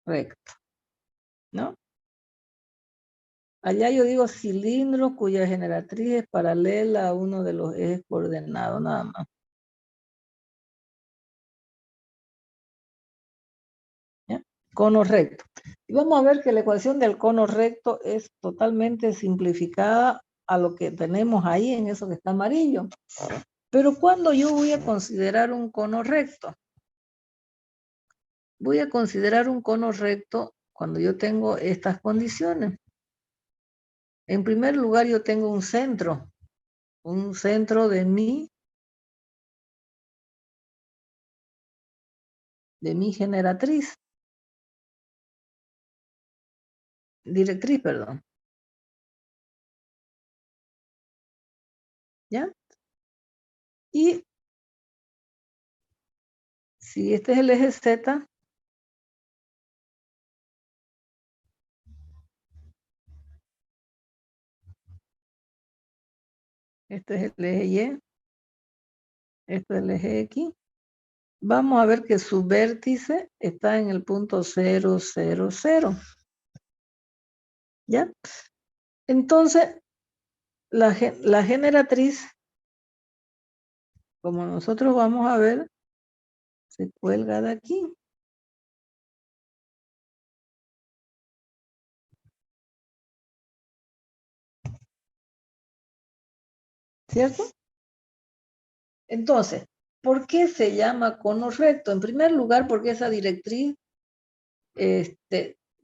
recto, ¿no? Allá yo digo cilindro cuya generatriz es paralela a uno de los ejes coordenados, nada más. ¿Ya? Cono recto. Y vamos a ver que la ecuación del cono recto es totalmente simplificada a lo que tenemos ahí en eso que está amarillo. Pero ¿cuándo yo voy a considerar un cono recto? Voy a considerar un cono recto cuando yo tengo estas condiciones. En primer lugar, yo tengo un centro de mi generatriz. Directriz, perdón. ¿Ya? Y si este es el eje Z, este es el eje Y, este es el eje X, vamos a ver que su vértice está en el punto 0, 0, 0. ¿Ya? Entonces, la generatriz, como nosotros vamos a ver, se cuelga de aquí. ¿Cierto? Entonces, ¿por qué se llama cono recto? En primer lugar, porque esa directriz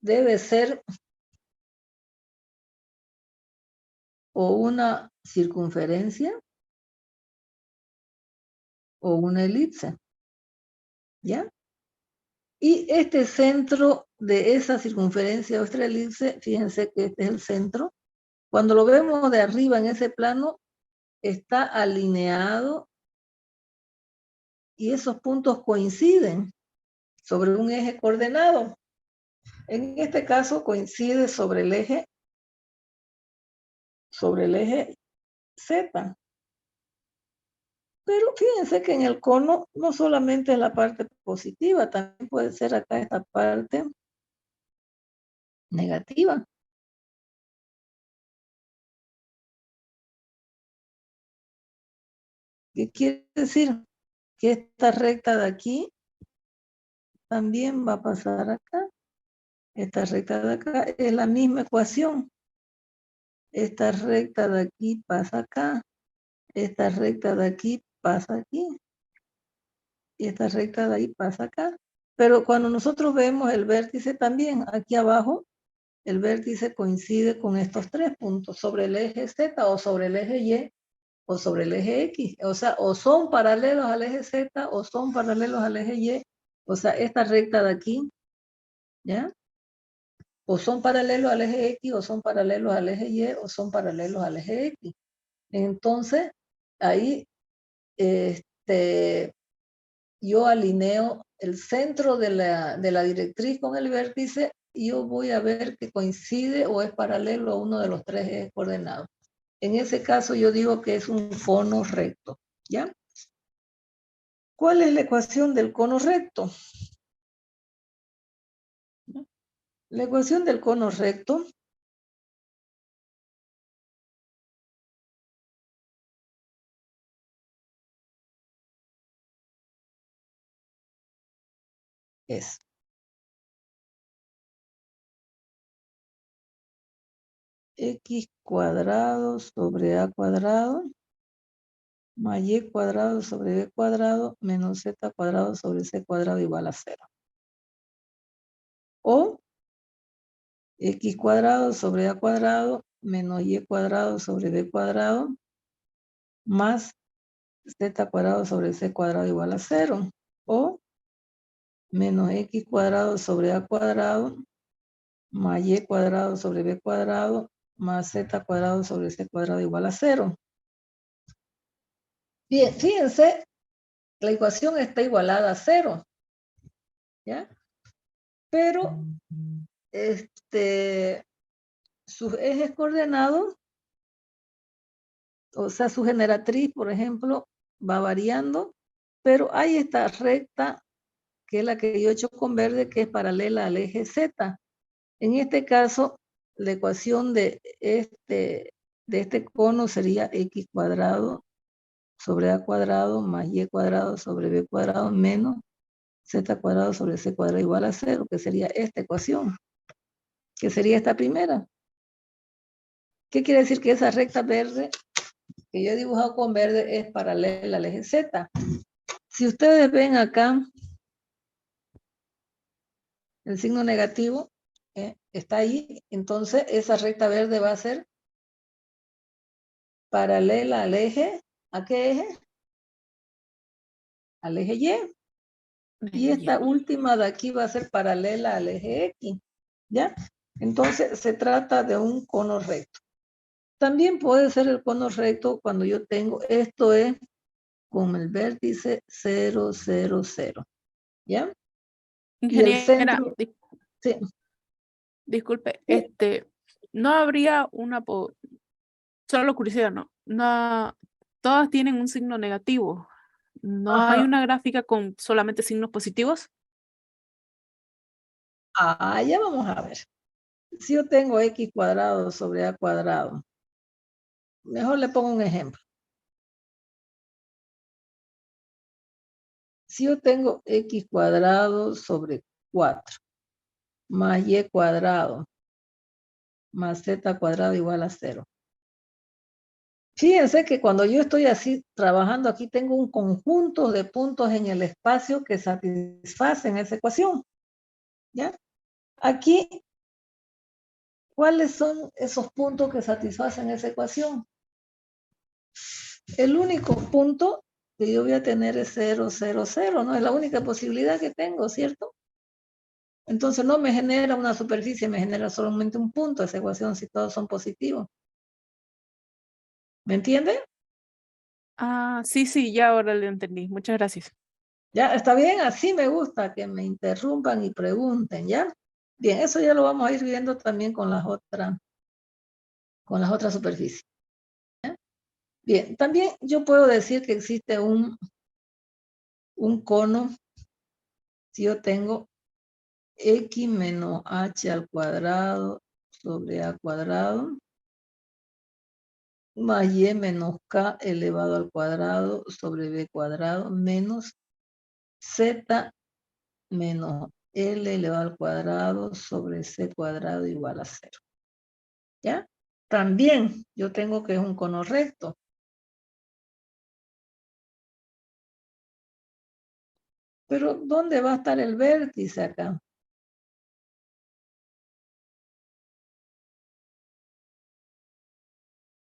debe ser o una circunferencia o una elipse, ¿ya? Y este centro de esa circunferencia o esta elipse, fíjense que este es el centro. Cuando lo vemos de arriba en ese plano, está alineado y esos puntos coinciden sobre un eje coordenado. En este caso coincide sobre el eje Z. Pero fíjense que en el cono no solamente es la parte positiva, también puede ser acá esta parte negativa. ¿Qué quiere decir? Que esta recta de aquí también va a pasar acá. Esta recta de acá es la misma ecuación. Esta recta de aquí pasa acá. Esta recta de aquí pasa aquí. Y esta recta de ahí pasa acá. Pero cuando nosotros vemos el vértice también, aquí abajo, el vértice coincide con estos tres puntos, sobre el eje Z o sobre el eje Y o sobre el eje X. O sea, o son paralelos al eje Z o son paralelos al eje Y. O sea, esta recta de aquí, ¿ya? O son paralelos al eje X o son paralelos al eje Y o son paralelos al eje X. Entonces, ahí yo alineo el centro de la directriz con el vértice y yo voy a ver que coincide o es paralelo a uno de los tres ejes coordenados. En ese caso yo digo que es un cono recto, ¿ya? ¿Cuál es la ecuación del cono recto? La ecuación del cono recto es x cuadrado sobre a cuadrado más y cuadrado sobre b cuadrado menos z cuadrado sobre c cuadrado igual a 0. O x cuadrado sobre a cuadrado menos y cuadrado sobre b cuadrado más z cuadrado sobre c cuadrado igual a 0. O menos x cuadrado sobre a cuadrado más y cuadrado sobre b cuadrado más z cuadrado sobre c cuadrado igual a 0. Bien, fíjense, la ecuación está igualada a 0, ¿ya? Pero sus ejes coordenados, o sea, su generatriz, por ejemplo, va variando, pero hay esta recta, que es la que yo he hecho con verde, que es paralela al eje Z. En este caso, la ecuación de este cono sería x cuadrado sobre a cuadrado más y cuadrado sobre b cuadrado menos z cuadrado sobre c cuadrado igual a 0, que sería esta ecuación, que sería esta primera. ¿Qué quiere decir? Que esa recta verde que yo he dibujado con verde es paralela al eje Z. Si ustedes ven acá, el signo negativo está ahí, entonces esa recta verde va a ser paralela al eje. ¿A qué eje? Al eje Y. Y esta última de aquí va a ser paralela al eje X, ¿ya? Entonces se trata de un cono recto. También puede ser el cono recto cuando yo tengo, esto es con el vértice 0, 0, 0, ¿ya? Y el centro, sí. Disculpe, no habría solo curiosidad, no, todas tienen un signo negativo. ¿No Ajá. hay una gráfica con solamente signos positivos? Ya vamos a ver. Si yo tengo x cuadrado sobre a cuadrado, mejor le pongo un ejemplo. Si yo tengo x cuadrado sobre 4 más y cuadrado más z cuadrado igual a 0. Fíjense que cuando yo estoy así trabajando aquí tengo un conjunto de puntos en el espacio que satisfacen esa ecuación, ¿ya? Aquí ¿Cuáles son esos puntos que satisfacen esa ecuación? El único punto que yo voy a tener es 0, 0, 0, ¿no? Es la única posibilidad que tengo, ¿cierto? Entonces no me genera una superficie, me genera solamente un punto esa ecuación si todos son positivos. ¿Me entiende? Ah, sí, sí, ya ahora lo entendí. Muchas gracias. Ya, está bien, así me gusta que me interrumpan y pregunten, ¿ya? Bien, eso ya lo vamos a ir viendo también con las otras superficies. ¿Ya? Bien, también yo puedo decir que existe un cono si yo tengo x menos h al cuadrado sobre a cuadrado más y menos k elevado al cuadrado sobre b cuadrado menos z menos L elevado al cuadrado sobre C cuadrado igual a 0. ¿Ya? También yo tengo que es un cono recto. Pero ¿dónde va a estar el vértice acá?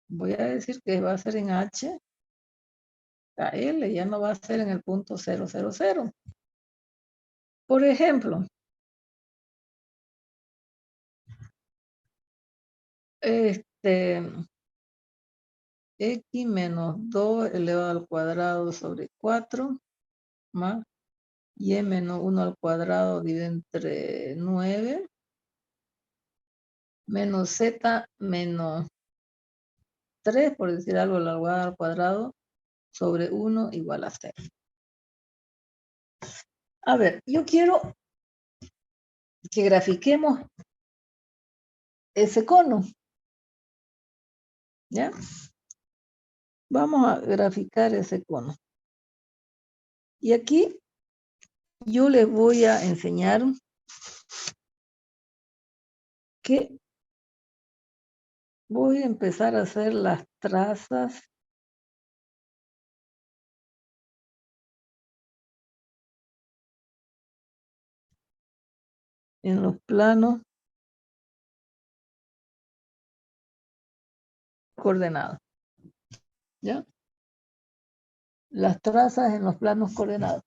Voy a decir que va a ser en H a L, ya no va a ser en el punto 0, 0, 0. Por ejemplo, x menos 2 elevado al cuadrado sobre 4 más y menos 1 al cuadrado dividido entre 9 menos z menos 3, por decir algo, elevado al cuadrado sobre 1 igual a 0. A ver, yo quiero que grafiquemos ese cono. ¿Ya? Vamos a graficar ese cono. Y aquí yo les voy a enseñar que voy a empezar a hacer las trazas en los planos coordenados. ¿Ya? Las trazas en los planos coordenados.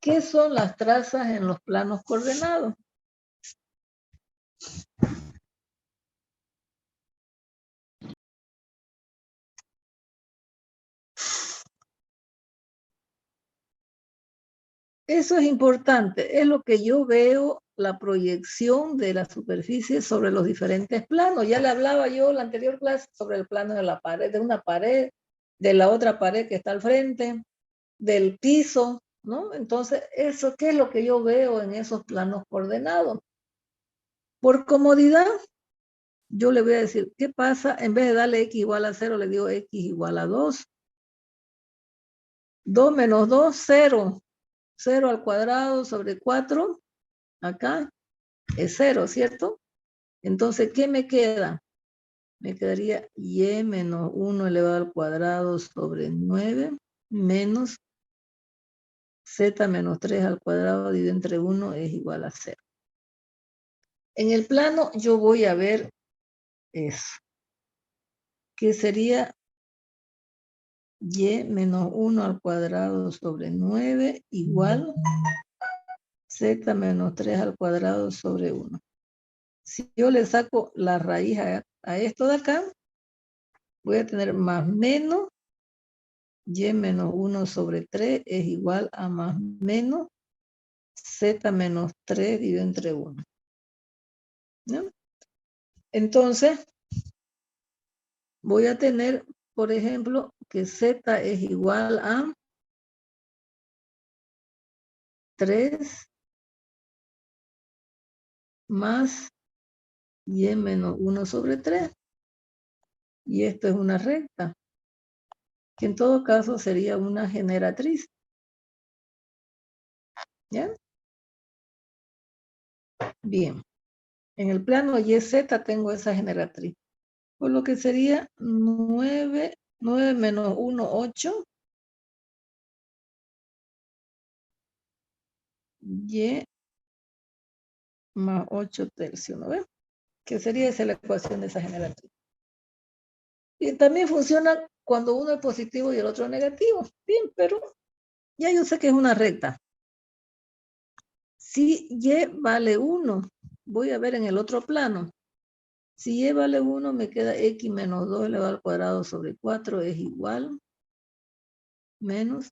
¿Qué son las trazas en los planos coordenados? Eso es importante, es lo que yo veo, la proyección de la superficie sobre los diferentes planos. Ya le hablaba yo en la anterior clase sobre el plano de la pared, de una pared, de la otra pared que está al frente, del piso, ¿no? Entonces, eso, ¿qué es lo que yo veo en esos planos coordenados? Por comodidad, yo le voy a decir, ¿qué pasa? En vez de darle x igual a 0, le digo x igual a 2. 2 menos 2, 0. 0 al cuadrado sobre 4, acá, es 0, ¿cierto? Entonces, ¿qué me queda? Me quedaría y menos 1 elevado al cuadrado sobre 9 menos z menos 3 al cuadrado dividido entre 1 es igual a 0. En el plano yo voy a ver eso, que sería y menos 1 al cuadrado sobre 9 igual z menos 3 al cuadrado sobre 1. Si yo le saco la raíz a esto de acá, voy a tener más menos y menos 1 sobre 3 es igual a más menos z menos 3 dividido entre 1. ¿No? Entonces, voy a tener, por ejemplo, que z es igual a 3 más y menos 1 sobre 3. Y esto es una recta, que en todo caso sería una generatriz. ¿Ya? Bien. En el plano YZ tengo esa generatriz. Por lo que sería 9 menos 1, 8. Y más 8 tercios, ¿no ves? que sería esa la ecuación de esa generatriz. Y también funciona cuando uno es positivo y el otro es negativo. Bien, pero ya yo sé que es una recta. Si y vale 1, voy a ver en el otro plano. Si y vale 1, me queda x menos 2 elevado al cuadrado sobre 4 es igual menos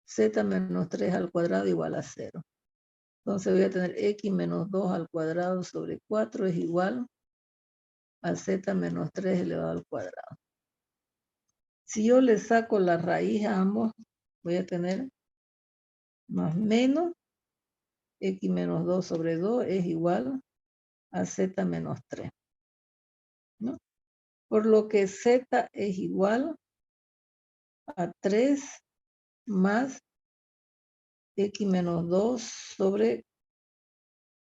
z menos 3 al cuadrado igual a 0. Entonces voy a tener x menos 2 al cuadrado sobre 4 es igual a z menos 3 elevado al cuadrado. Si yo le saco la raíz a ambos, voy a tener más menos x menos 2 sobre 2 es igual a z menos 3. ¿No? Por lo que z es igual a 3 más x menos 2 sobre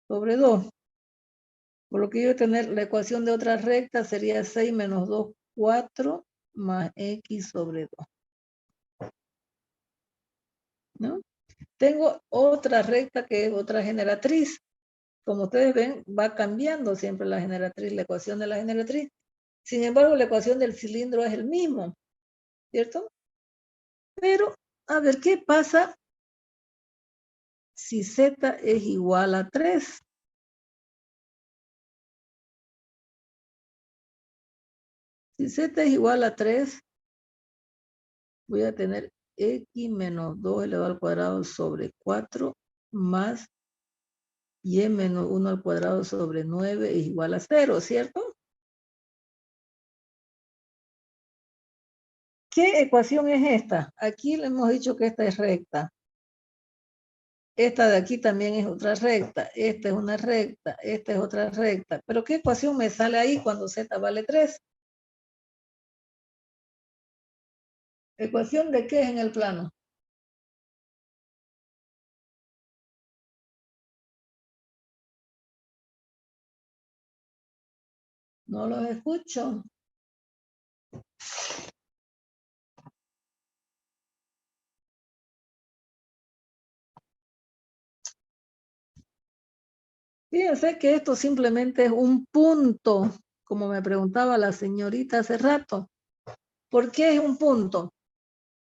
2. Por lo que yo voy a tener la ecuación de otra recta sería 6 menos 2, 4 más x sobre 2. ¿No? Tengo otra recta que es otra generatriz. Como ustedes ven, va cambiando siempre la generatriz, la ecuación de la generatriz. Sin embargo, la ecuación del cilindro es el mismo, ¿cierto? Pero, a ver, ¿qué pasa si z es igual a 3? Si z es igual a 3, voy a tener x menos 2 elevado al cuadrado sobre 4 más y menos 1 al cuadrado sobre 9 es igual a 0, ¿cierto? ¿Qué ecuación es esta? Aquí le hemos dicho que esta es recta. Esta de aquí también es otra recta. Esta es una recta. Esta es otra recta. ¿Pero qué ecuación me sale ahí cuando z vale 3? ¿Ecuación de qué es en el plano? No los escucho. Fíjense que esto simplemente es un punto, como me preguntaba la señorita hace rato. ¿Por qué es un punto?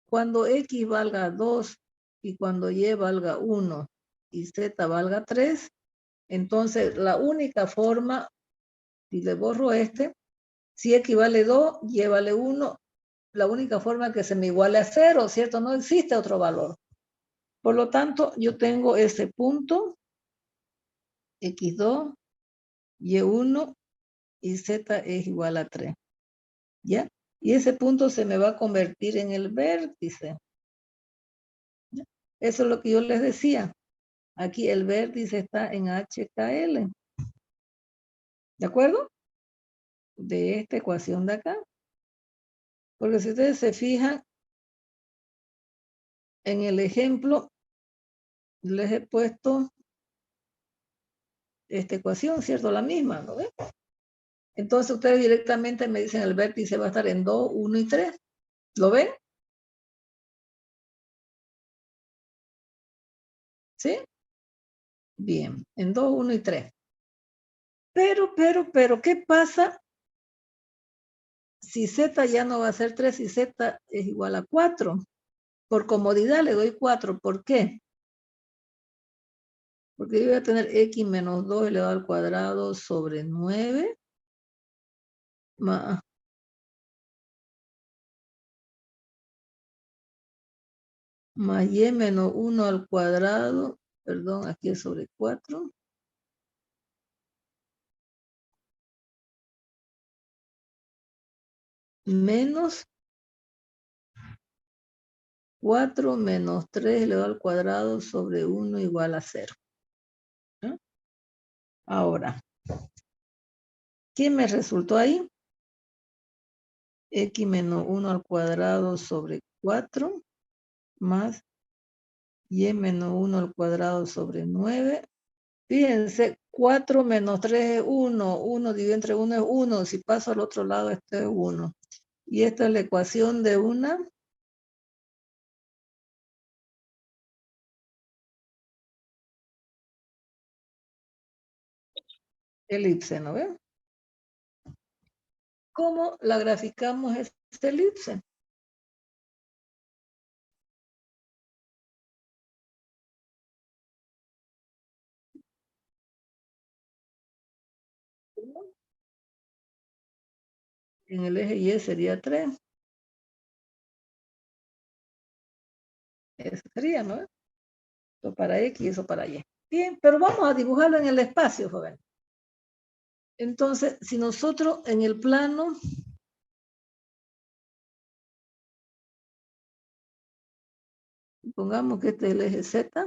Cuando x valga 2 y cuando y valga 1 y z valga 3, entonces la única forma, si le borro si x vale 2, y vale 1, la única forma que se me iguale a 0, ¿cierto? No existe otro valor. Por lo tanto, yo tengo ese punto, x2, y1 y z es igual a 3. ¿Ya? Y ese punto se me va a convertir en el vértice. ¿Ya? Eso es lo que yo les decía. Aquí el vértice está en HKL. ¿De acuerdo? De esta ecuación de acá. Porque si ustedes se fijan, en el ejemplo, les he puesto esta ecuación, ¿cierto? La misma, ¿no ven? Entonces ustedes directamente me dicen el vértice va a estar en 2, 1 y 3. ¿Lo ven? ¿Sí? Bien, en 2, 1 y 3. Pero, ¿qué pasa si z ya no va a ser 3 y z es igual a 4? Por comodidad le doy 4. ¿Por qué? Porque yo voy a tener x menos 2 elevado al cuadrado sobre 9 más y menos 1 al cuadrado, perdón, aquí es sobre 4. Menos 4 menos 3 elevado al cuadrado sobre 1 igual a 0. ¿No? Ahora, ¿qué me resultó ahí? X menos 1 al cuadrado sobre 4 más y menos 1 al cuadrado sobre 9. Fíjense, 4 menos 3 es 1. 1 dividido entre 1 es 1. Si paso al otro lado, esto es 1. Y esta es la ecuación de una elipse, ¿no ven? ¿Cómo la graficamos esta elipse? En el eje Y sería 3. Eso sería, ¿no? Eso para X y eso para Y. Bien, pero vamos a dibujarlo en el espacio, joven. Entonces, si nosotros en el plano pongamos que este es el eje Z.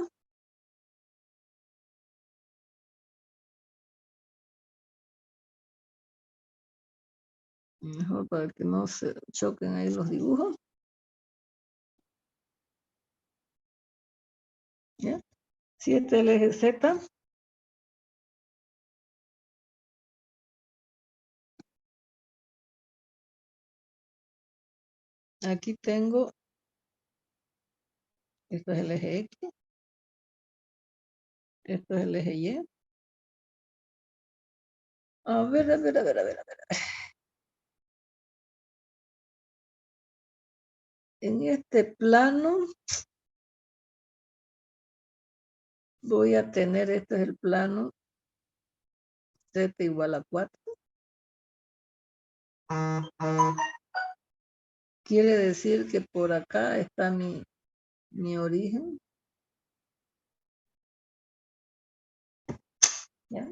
Mejor para que no se choquen ahí los dibujos. ¿Ya? Si este es el eje Z. Aquí tengo, esto es el eje X. Esto es el eje Y. A ver. En este plano voy a tener, este es el plano Z igual a 4. Quiere decir que por acá está mi origen. ¿Ya?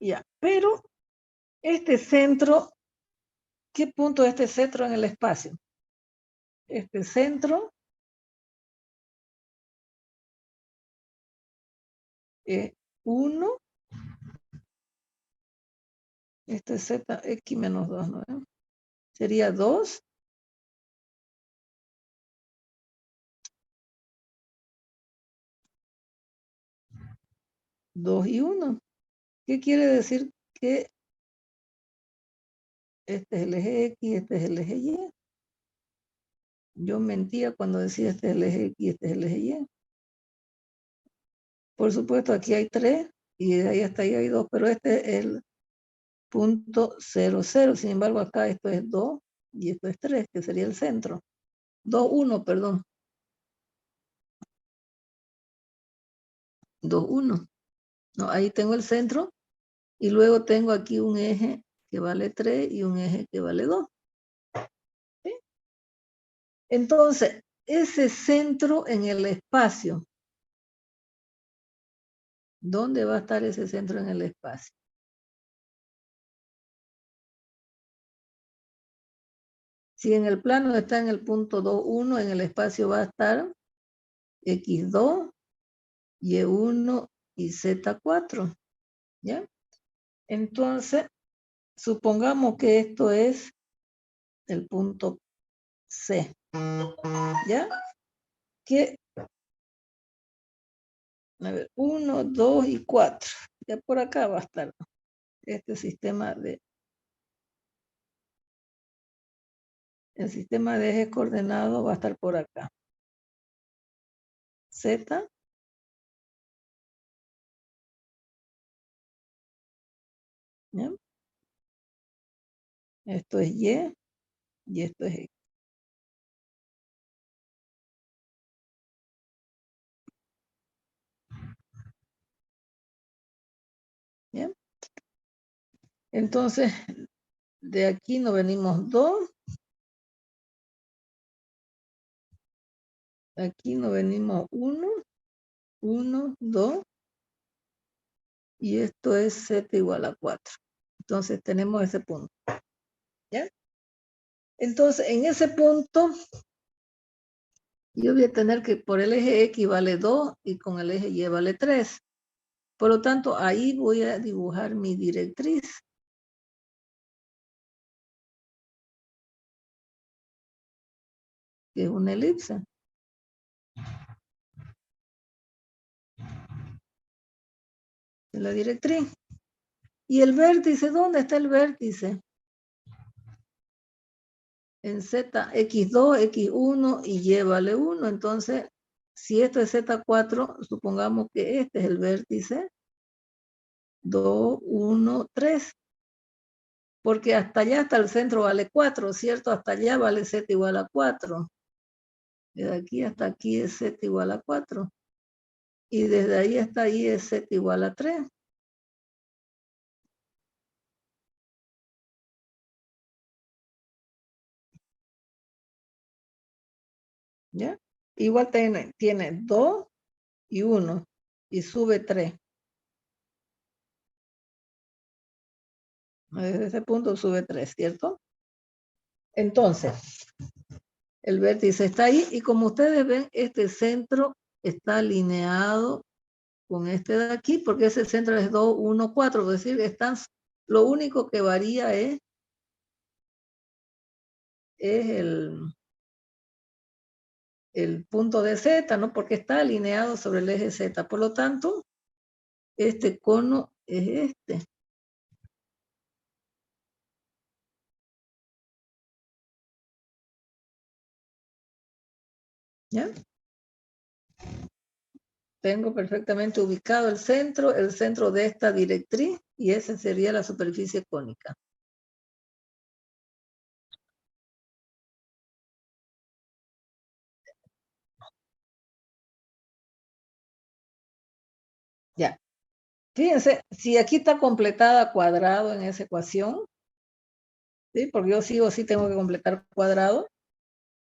Ya, pero este centro, ¿qué punto es este centro en el espacio? Este centro es 1. Este es ZX menos 2, ¿no? Sería 2. 2 y 1. ¿Qué quiere decir? Que este es el eje X, este es el eje Y. Yo mentía cuando decía este es el eje X, este es el eje Y. Por supuesto, aquí hay 3 y de ahí hasta ahí hay 2, pero este es el punto 0, 0. Sin embargo, acá esto es 2 y esto es 3, que sería el centro. 2, 1, perdón. 2, 1. No, ahí tengo el centro y luego tengo aquí un eje que vale 3 y un eje que vale 2. ¿Sí? Entonces, ese centro en el espacio, ¿dónde va a estar ese centro en el espacio? Si en el plano está en el punto 2, 1, en el espacio va a estar X2, Y1 y Z4. ¿Ya? Entonces, supongamos que esto es el punto C. ¿Ya? Que, a ver, 1, 2 y 4. Ya por acá va a estar este sistema de... El sistema de ejes coordenados va a estar por acá. Z. ¿Ya? Esto es y esto es X. ¿Ya? Entonces, de aquí nos venimos 2. Aquí nos venimos 1, 1, 2. Y esto es Z igual a 4. Entonces tenemos ese punto. ¿Ya? Entonces, en ese punto, yo voy a tener que por el eje X vale 2 y con el eje Y vale 3. Por lo tanto, ahí voy a dibujar mi directriz. Que es una elipse. Es la directriz. ¿Y el vértice? ¿Dónde está el vértice? En Z, X2, X1 y Y vale 1. Entonces, si esto es Z4, supongamos que este es el vértice 2, 1, 3. Porque hasta allá, hasta el centro vale 4, ¿cierto? Hasta allá vale z igual a 4. De aquí hasta aquí es z igual a 4. Y desde ahí hasta ahí es z igual a 3. ¿Ya? Igual tiene 2 y 1. Y sube 3. Desde ese punto sube 3, ¿cierto? Entonces, el vértice está ahí. Y como ustedes ven, este centro está alineado con este de aquí, porque ese centro es 2, 1, 4. Es decir, lo único que varía es el punto de Z, ¿no? Porque está alineado sobre el eje Z. Por lo tanto, este cono es este. ¿Ya? Tengo perfectamente ubicado el centro de esta directriz, y esa sería la superficie cónica. Ya. Fíjense, si aquí está completada cuadrado en esa ecuación, ¿sí? Porque yo sí o sí tengo que completar cuadrado.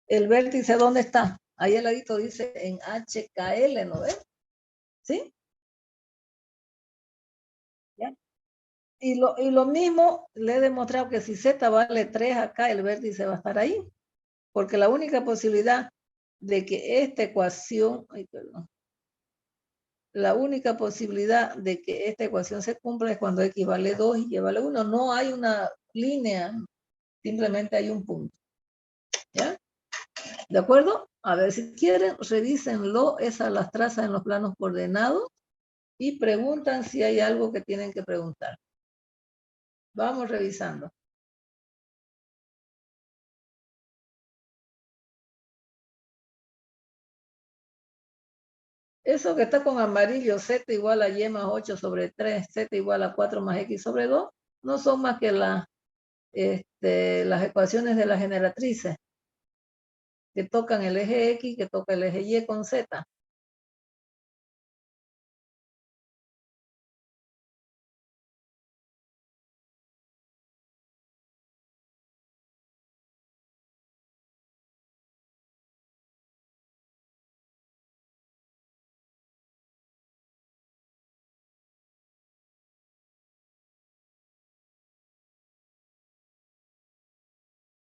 ¿El vértice dónde está? Ahí al ladito dice en HKL, ¿no ves? ¿Sí? ¿Ya? Y lo mismo le he demostrado que si Z vale 3 acá, el vértice va a estar ahí. Porque la única posibilidad de que esta ecuación, la única posibilidad de que esta ecuación se cumpla es cuando X vale 2 y Y vale 1. No hay una línea, simplemente hay un punto. ¿Ya? ¿De acuerdo? A ver, si quieren, revísenlo, esas las trazas en los planos coordenados y preguntan si hay algo que tienen que preguntar. Vamos revisando. Eso que está con amarillo, Z igual a Y más 8 sobre 3, Z igual a 4 más X sobre 2, no son más que las ecuaciones de las generatrices que tocan el eje X, que toca el eje Y con Z.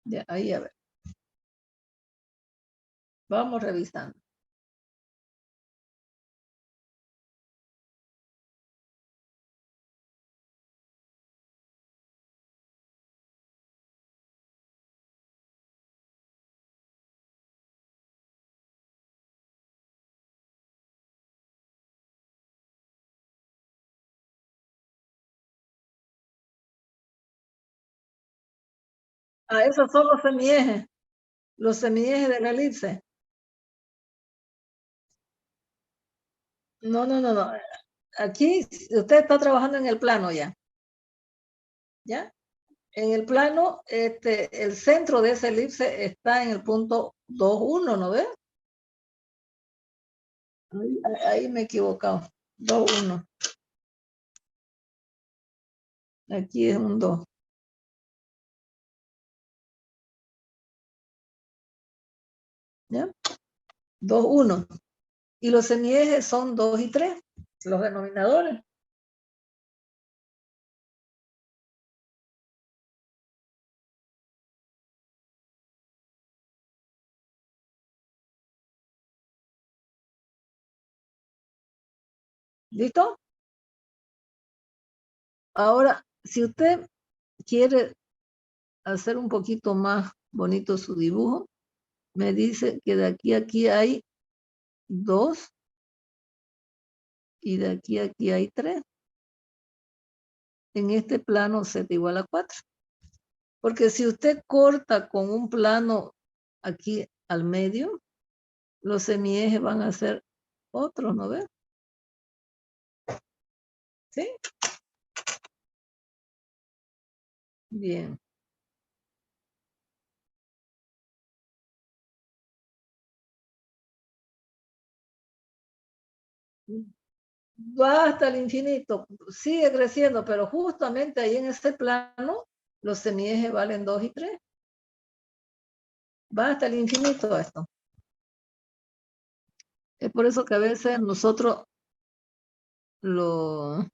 Ya, ahí a ver. Vamos revisando. Ah, esos son los semiejes de la elipse. No. Aquí usted está trabajando en el plano ya. ¿Ya? En el plano, el centro de esa elipse está en el punto 2, 1, ¿no ve? Ahí me he equivocado. 2, 1. Aquí es un 2. ¿Ya? 2, 1. Y los semiejes son 2 y 3, los denominadores. ¿Listo? Ahora, si usted quiere hacer un poquito más bonito su dibujo, me dice que de aquí a aquí hay 2 y de aquí a aquí hay 3. En este plano Z igual a 4. Porque si usted corta con un plano aquí al medio, los semiejes van a ser otros, ¿no ve? ¿Sí? Bien. Va hasta el infinito, sigue creciendo, pero justamente ahí en ese plano los semiejes valen 2 y 3. Va hasta el infinito esto. Es por eso que a veces nosotros lo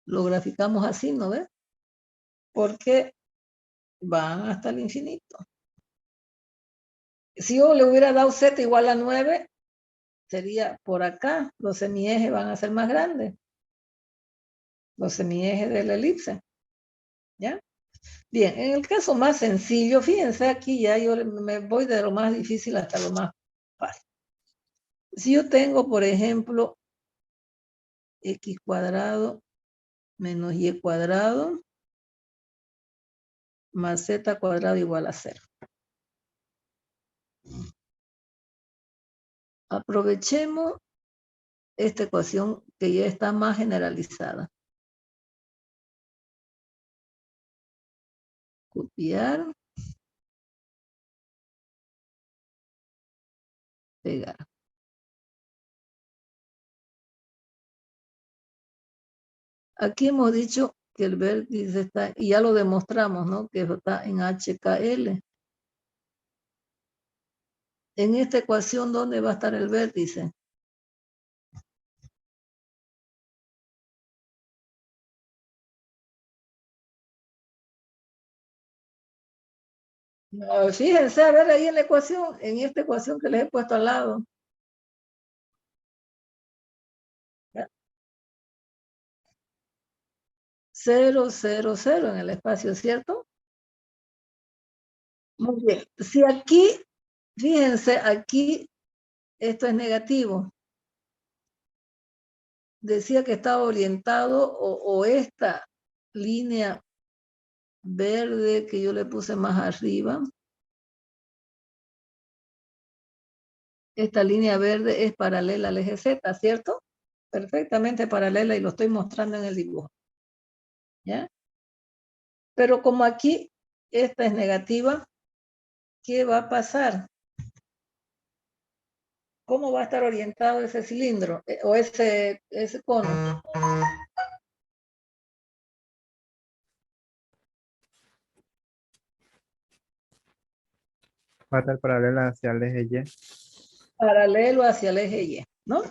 graficamos así, ¿no ves? Porque van hasta el infinito. Si yo le hubiera dado z igual a 9, sería por acá, los semiejes van a ser más grandes. Los semiejes de la elipse. ¿Ya? Bien, en el caso más sencillo, fíjense aquí ya yo me voy de lo más difícil hasta lo más fácil. Si yo tengo, por ejemplo, x cuadrado menos y cuadrado más z cuadrado igual a 0. Aprovechemos esta ecuación que ya está más generalizada. Copiar. Pegar. Aquí hemos dicho que el vértice está, y ya lo demostramos, ¿no? Que está en HKL. En esta ecuación, ¿dónde va a estar el vértice? No, fíjense, a ver ahí en la ecuación, en esta ecuación que les he puesto al lado. 0, 0, 0 en el espacio, ¿cierto? Muy bien. Si aquí, fíjense, aquí esto es negativo. Decía que estaba orientado o esta línea verde que yo le puse más arriba. Esta línea verde es paralela al eje Z, ¿cierto? Perfectamente paralela y lo estoy mostrando en el dibujo. ¿Ya? Pero como aquí esta es negativa, ¿qué va a pasar? ¿Cómo va a estar orientado ese cilindro o ese cono? Va a estar paralela hacia el eje Y. Paralelo hacia el eje Y, ¿no?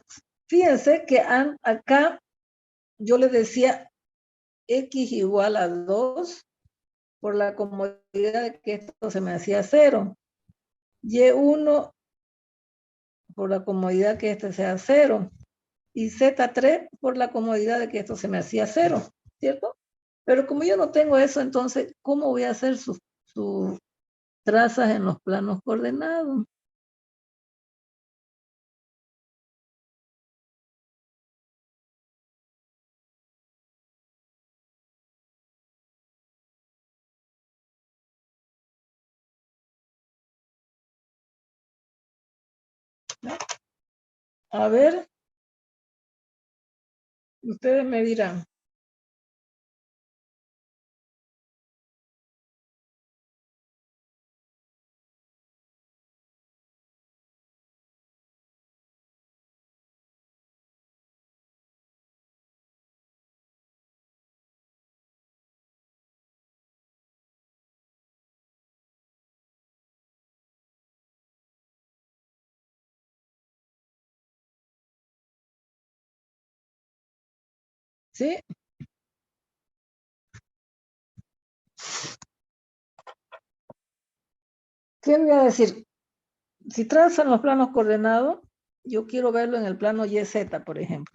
Fíjense que acá yo les decía x igual a 2 por la comodidad de que esto se me hacía 0. Y1 por la comodidad que este sea 0. Y Z3 por la comodidad de que esto se me hacía 0, ¿cierto? Pero como yo no tengo eso, entonces, ¿cómo voy a hacer sus trazas en los planos coordenados? A ver, ustedes me dirán. ¿Sí? ¿Qué voy a decir? Si trazan los planos coordenados, yo quiero verlo en el plano YZ, por ejemplo.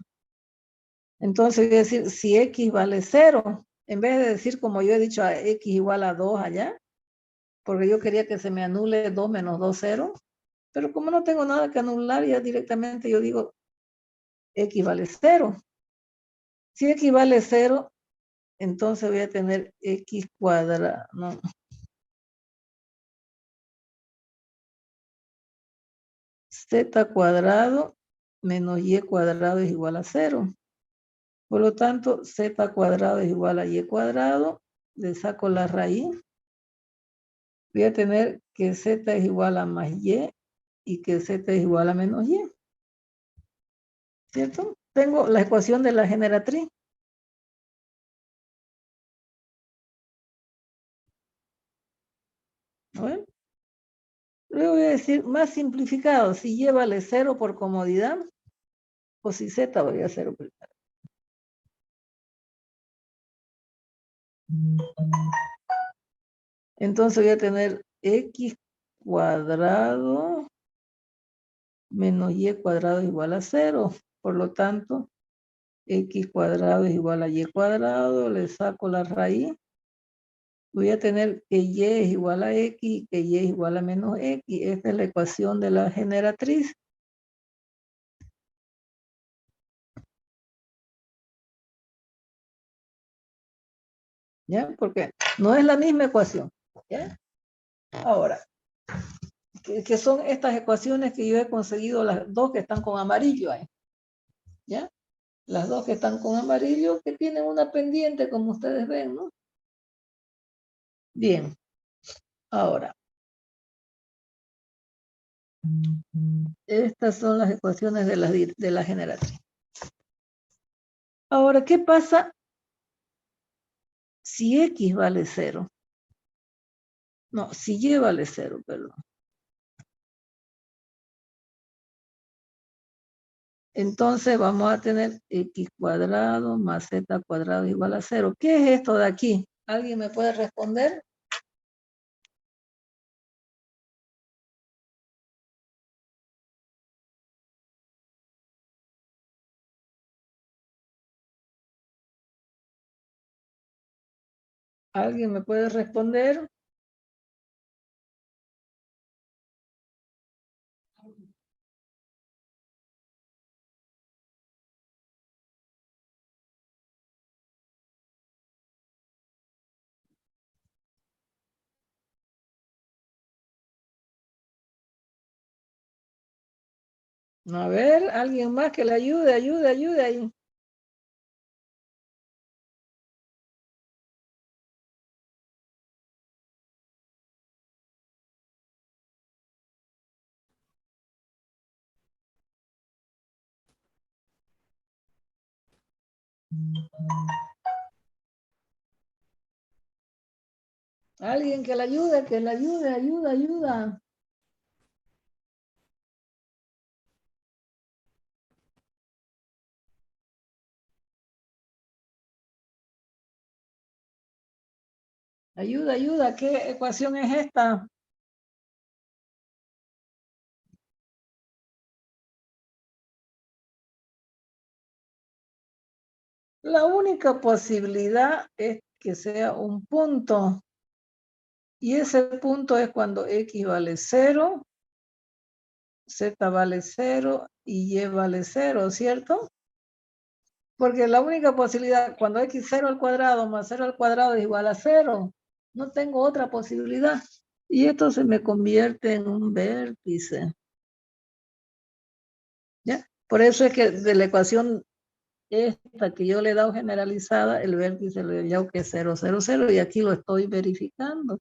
Entonces voy a decir, si X vale 0, en vez de decir como yo he dicho a X igual a 2 allá, porque yo quería que se me anule 2 menos 2, 0, pero como no tengo nada que anular, ya directamente yo digo X vale 0. Si X vale 0, entonces voy a tener X cuadrado, no. Z cuadrado menos Y cuadrado es igual a 0. Por lo tanto, Z cuadrado es igual a Y cuadrado le saco la raíz, voy a tener que z es igual a más y que z es igual a menos y. ¿Cierto? Tengo la ecuación de la generatriz. Bueno, luego voy a decir más simplificado, si y vale 0 por comodidad, o si z voy a 0 primero. Entonces voy a tener x cuadrado menos y cuadrado es igual a 0. Por lo tanto, x cuadrado es igual a y cuadrado, le saco la raíz. Voy a tener que y es igual a x y que y es igual a menos x. Esta es la ecuación de la generatriz. ¿Ya? Porque no es la misma ecuación. ¿Ya? Ahora, que son estas ecuaciones que yo he conseguido, las dos que están con amarillo ahí. ¿Ya? Las dos que están con amarillo, que tienen una pendiente, como ustedes ven, ¿no? Bien. Ahora, estas son las ecuaciones de la generatriz. Ahora, ¿qué pasa si x vale 0? No, si y vale 0, perdón. Entonces vamos a tener x cuadrado más z cuadrado igual a 0. ¿Qué es esto de aquí? ¿Alguien me puede responder? ¿Alguien me puede responder? A ver, alguien más que le ayude ahí. Alguien que le ayude, ayuda. Ayuda, ¿qué ecuación es esta? La única posibilidad es que sea un punto. Y ese punto es cuando x vale 0, z vale 0 y y vale 0, ¿cierto? Porque la única posibilidad, cuando x 0 al cuadrado más 0 al cuadrado es igual a 0. No tengo otra posibilidad. Y esto se me convierte en un vértice. ¿Ya? Por eso es que de la ecuación esta que yo le he dado generalizada, el vértice le he dado que es 0, 0, 0, y aquí lo estoy verificando.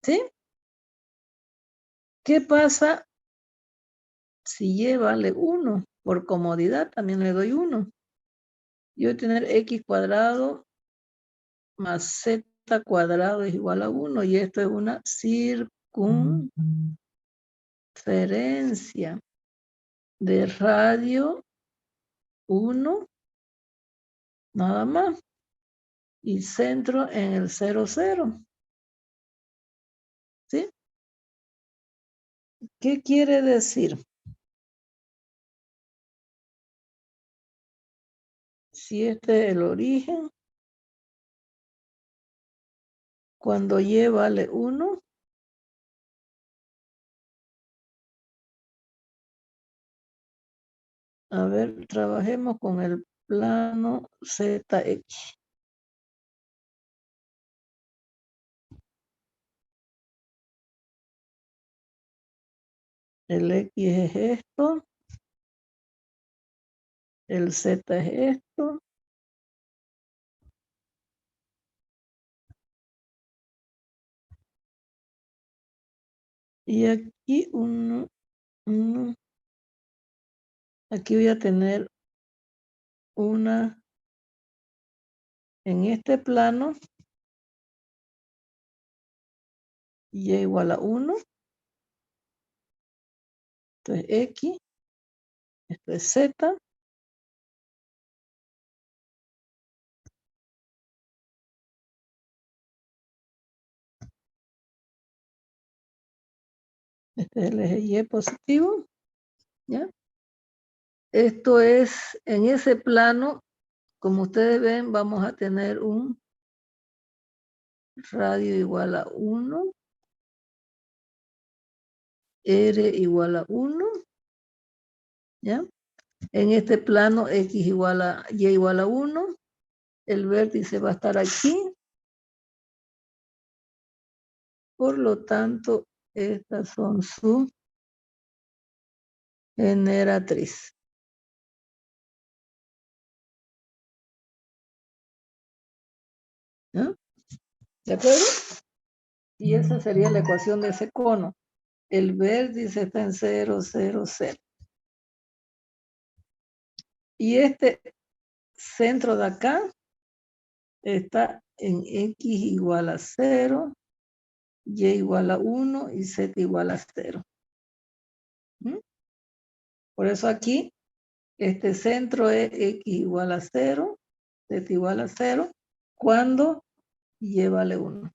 ¿Sí? ¿Qué pasa si y vale 1? Por comodidad también le doy 1. Yo voy a tener x cuadrado más z cuadrado es igual a 1, y esto es una circunferencia de radio 1, nada más, y centro en el 0, 0. ¿Sí? ¿Qué quiere decir? Si este es el origen, cuando y vale 1, a ver, trabajemos con el plano ZX. El X es esto, el Z es esto, Y aquí aquí voy a tener una, en este plano, y igual a 1. Esto es X, esto es Z. Este es el eje Y positivo, ¿ya? Esto es, en ese plano, como ustedes ven, vamos a tener un radio igual a 1, R igual a 1, ¿ya? En este plano, X igual a Y igual a 1, el vértice va a estar aquí. Por lo tanto, estas son su generatriz. ¿Ya? ¿De acuerdo? Y esa sería la ecuación de ese cono. El vértice está en 0, 0, 0. Y este centro de acá está en X igual a 0, Y igual a 1 y Z igual a 0. ¿Mm? Por eso aquí, este centro es X igual a 0, Z igual a 0, cuando Y vale 1.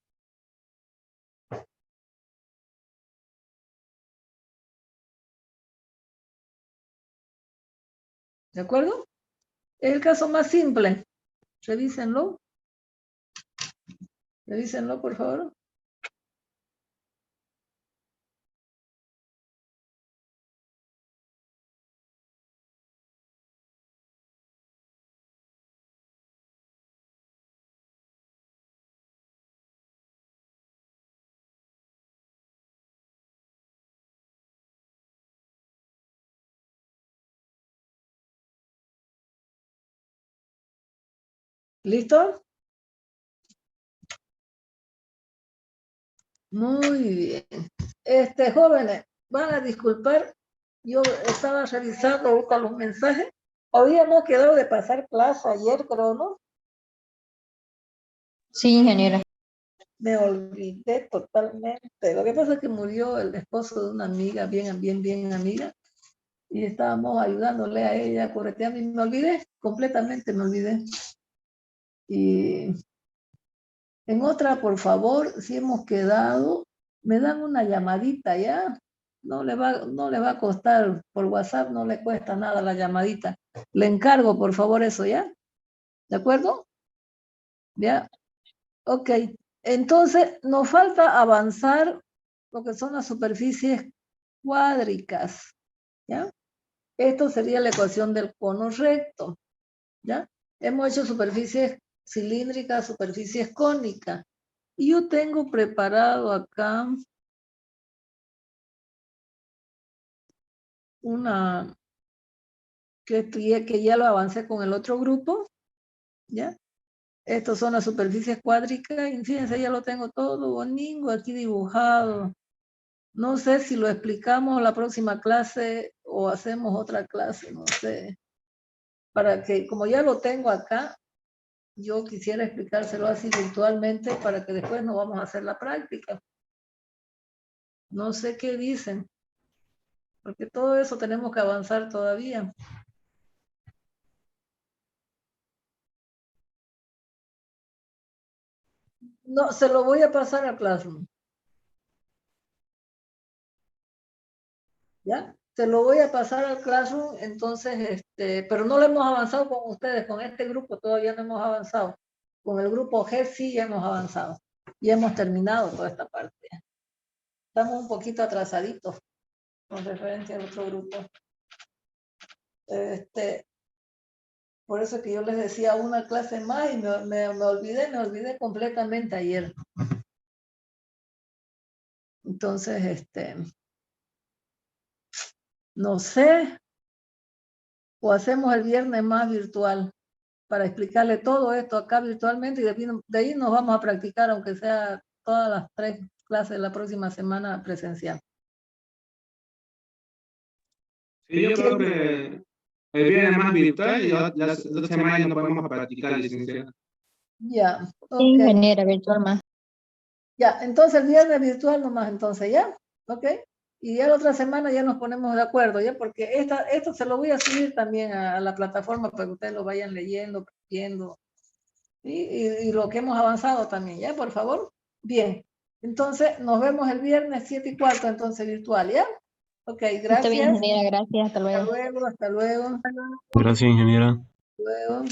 ¿De acuerdo? Es el caso más simple. Revísenlo. Revísenlo, por favor. ¿Listo? Muy bien. Jóvenes, van a disculpar. Yo estaba revisando ahorita los mensajes. Habíamos quedado de pasar clase ayer, creo, ¿no? Sí, ingeniera. Me olvidé totalmente. Lo que pasa es que murió el esposo de una amiga, bien amiga, y estábamos ayudándole a ella, correteando, y me olvidé, completamente me olvidé. Y en otra, por favor, si hemos quedado, me dan una llamadita, ¿ya? No le va a costar, por WhatsApp no le cuesta nada la llamadita. Le encargo, por favor, eso, ¿ya? ¿De acuerdo? ¿Ya? Ok. Entonces, nos falta avanzar lo que son las superficies cuádricas, ¿ya? Esto sería la ecuación del cono recto, ¿ya? Hemos hecho superficies cilíndricas, superficies cónicas. Y yo tengo preparado acá una que ya lo avancé con el otro grupo, ¿ya? Estas son las superficies cuádricas, y fíjense, ya lo tengo todo bonito aquí dibujado. No sé si lo explicamos la próxima clase o hacemos otra clase, no sé. Para que, como ya lo tengo acá, yo quisiera explicárselo así virtualmente para que después nos vamos a hacer la práctica. No sé qué dicen, porque todo eso tenemos que avanzar todavía. No, se lo voy a pasar a Classroom. ¿Ya? Se lo voy a pasar al Classroom, entonces, pero no lo hemos avanzado con ustedes, con este grupo todavía no hemos avanzado. Con el grupo G sí ya hemos avanzado. Ya hemos terminado toda esta parte. Estamos un poquito atrasaditos con referencia al otro grupo. Por eso que yo les decía una clase más y me olvidé completamente ayer. Entonces, no sé, o hacemos el viernes más virtual para explicarle todo esto acá virtualmente, y de ahí nos vamos a practicar, aunque sea todas las 3 clases de la próxima semana presencial. Sí, yo creo que el viernes más virtual y la otra semana ya no podemos practicar, licenciada. Ya, Sí, ok. ingeniera virtual más. Ya, entonces el viernes virtual nomás, entonces, ¿ya? Ok. Y ya la otra semana ya nos ponemos de acuerdo, ¿ya? Porque esto se lo voy a subir también a la plataforma para que ustedes lo vayan leyendo, viendo. Y lo que hemos avanzado también, ¿ya? Por favor. Bien. Entonces, nos vemos el viernes 7:15, entonces virtual, ¿ya? Ok, gracias. Está bien, ingeniera, gracias. Hasta luego. Hasta luego, hasta luego. Gracias, ingeniera. Hasta luego.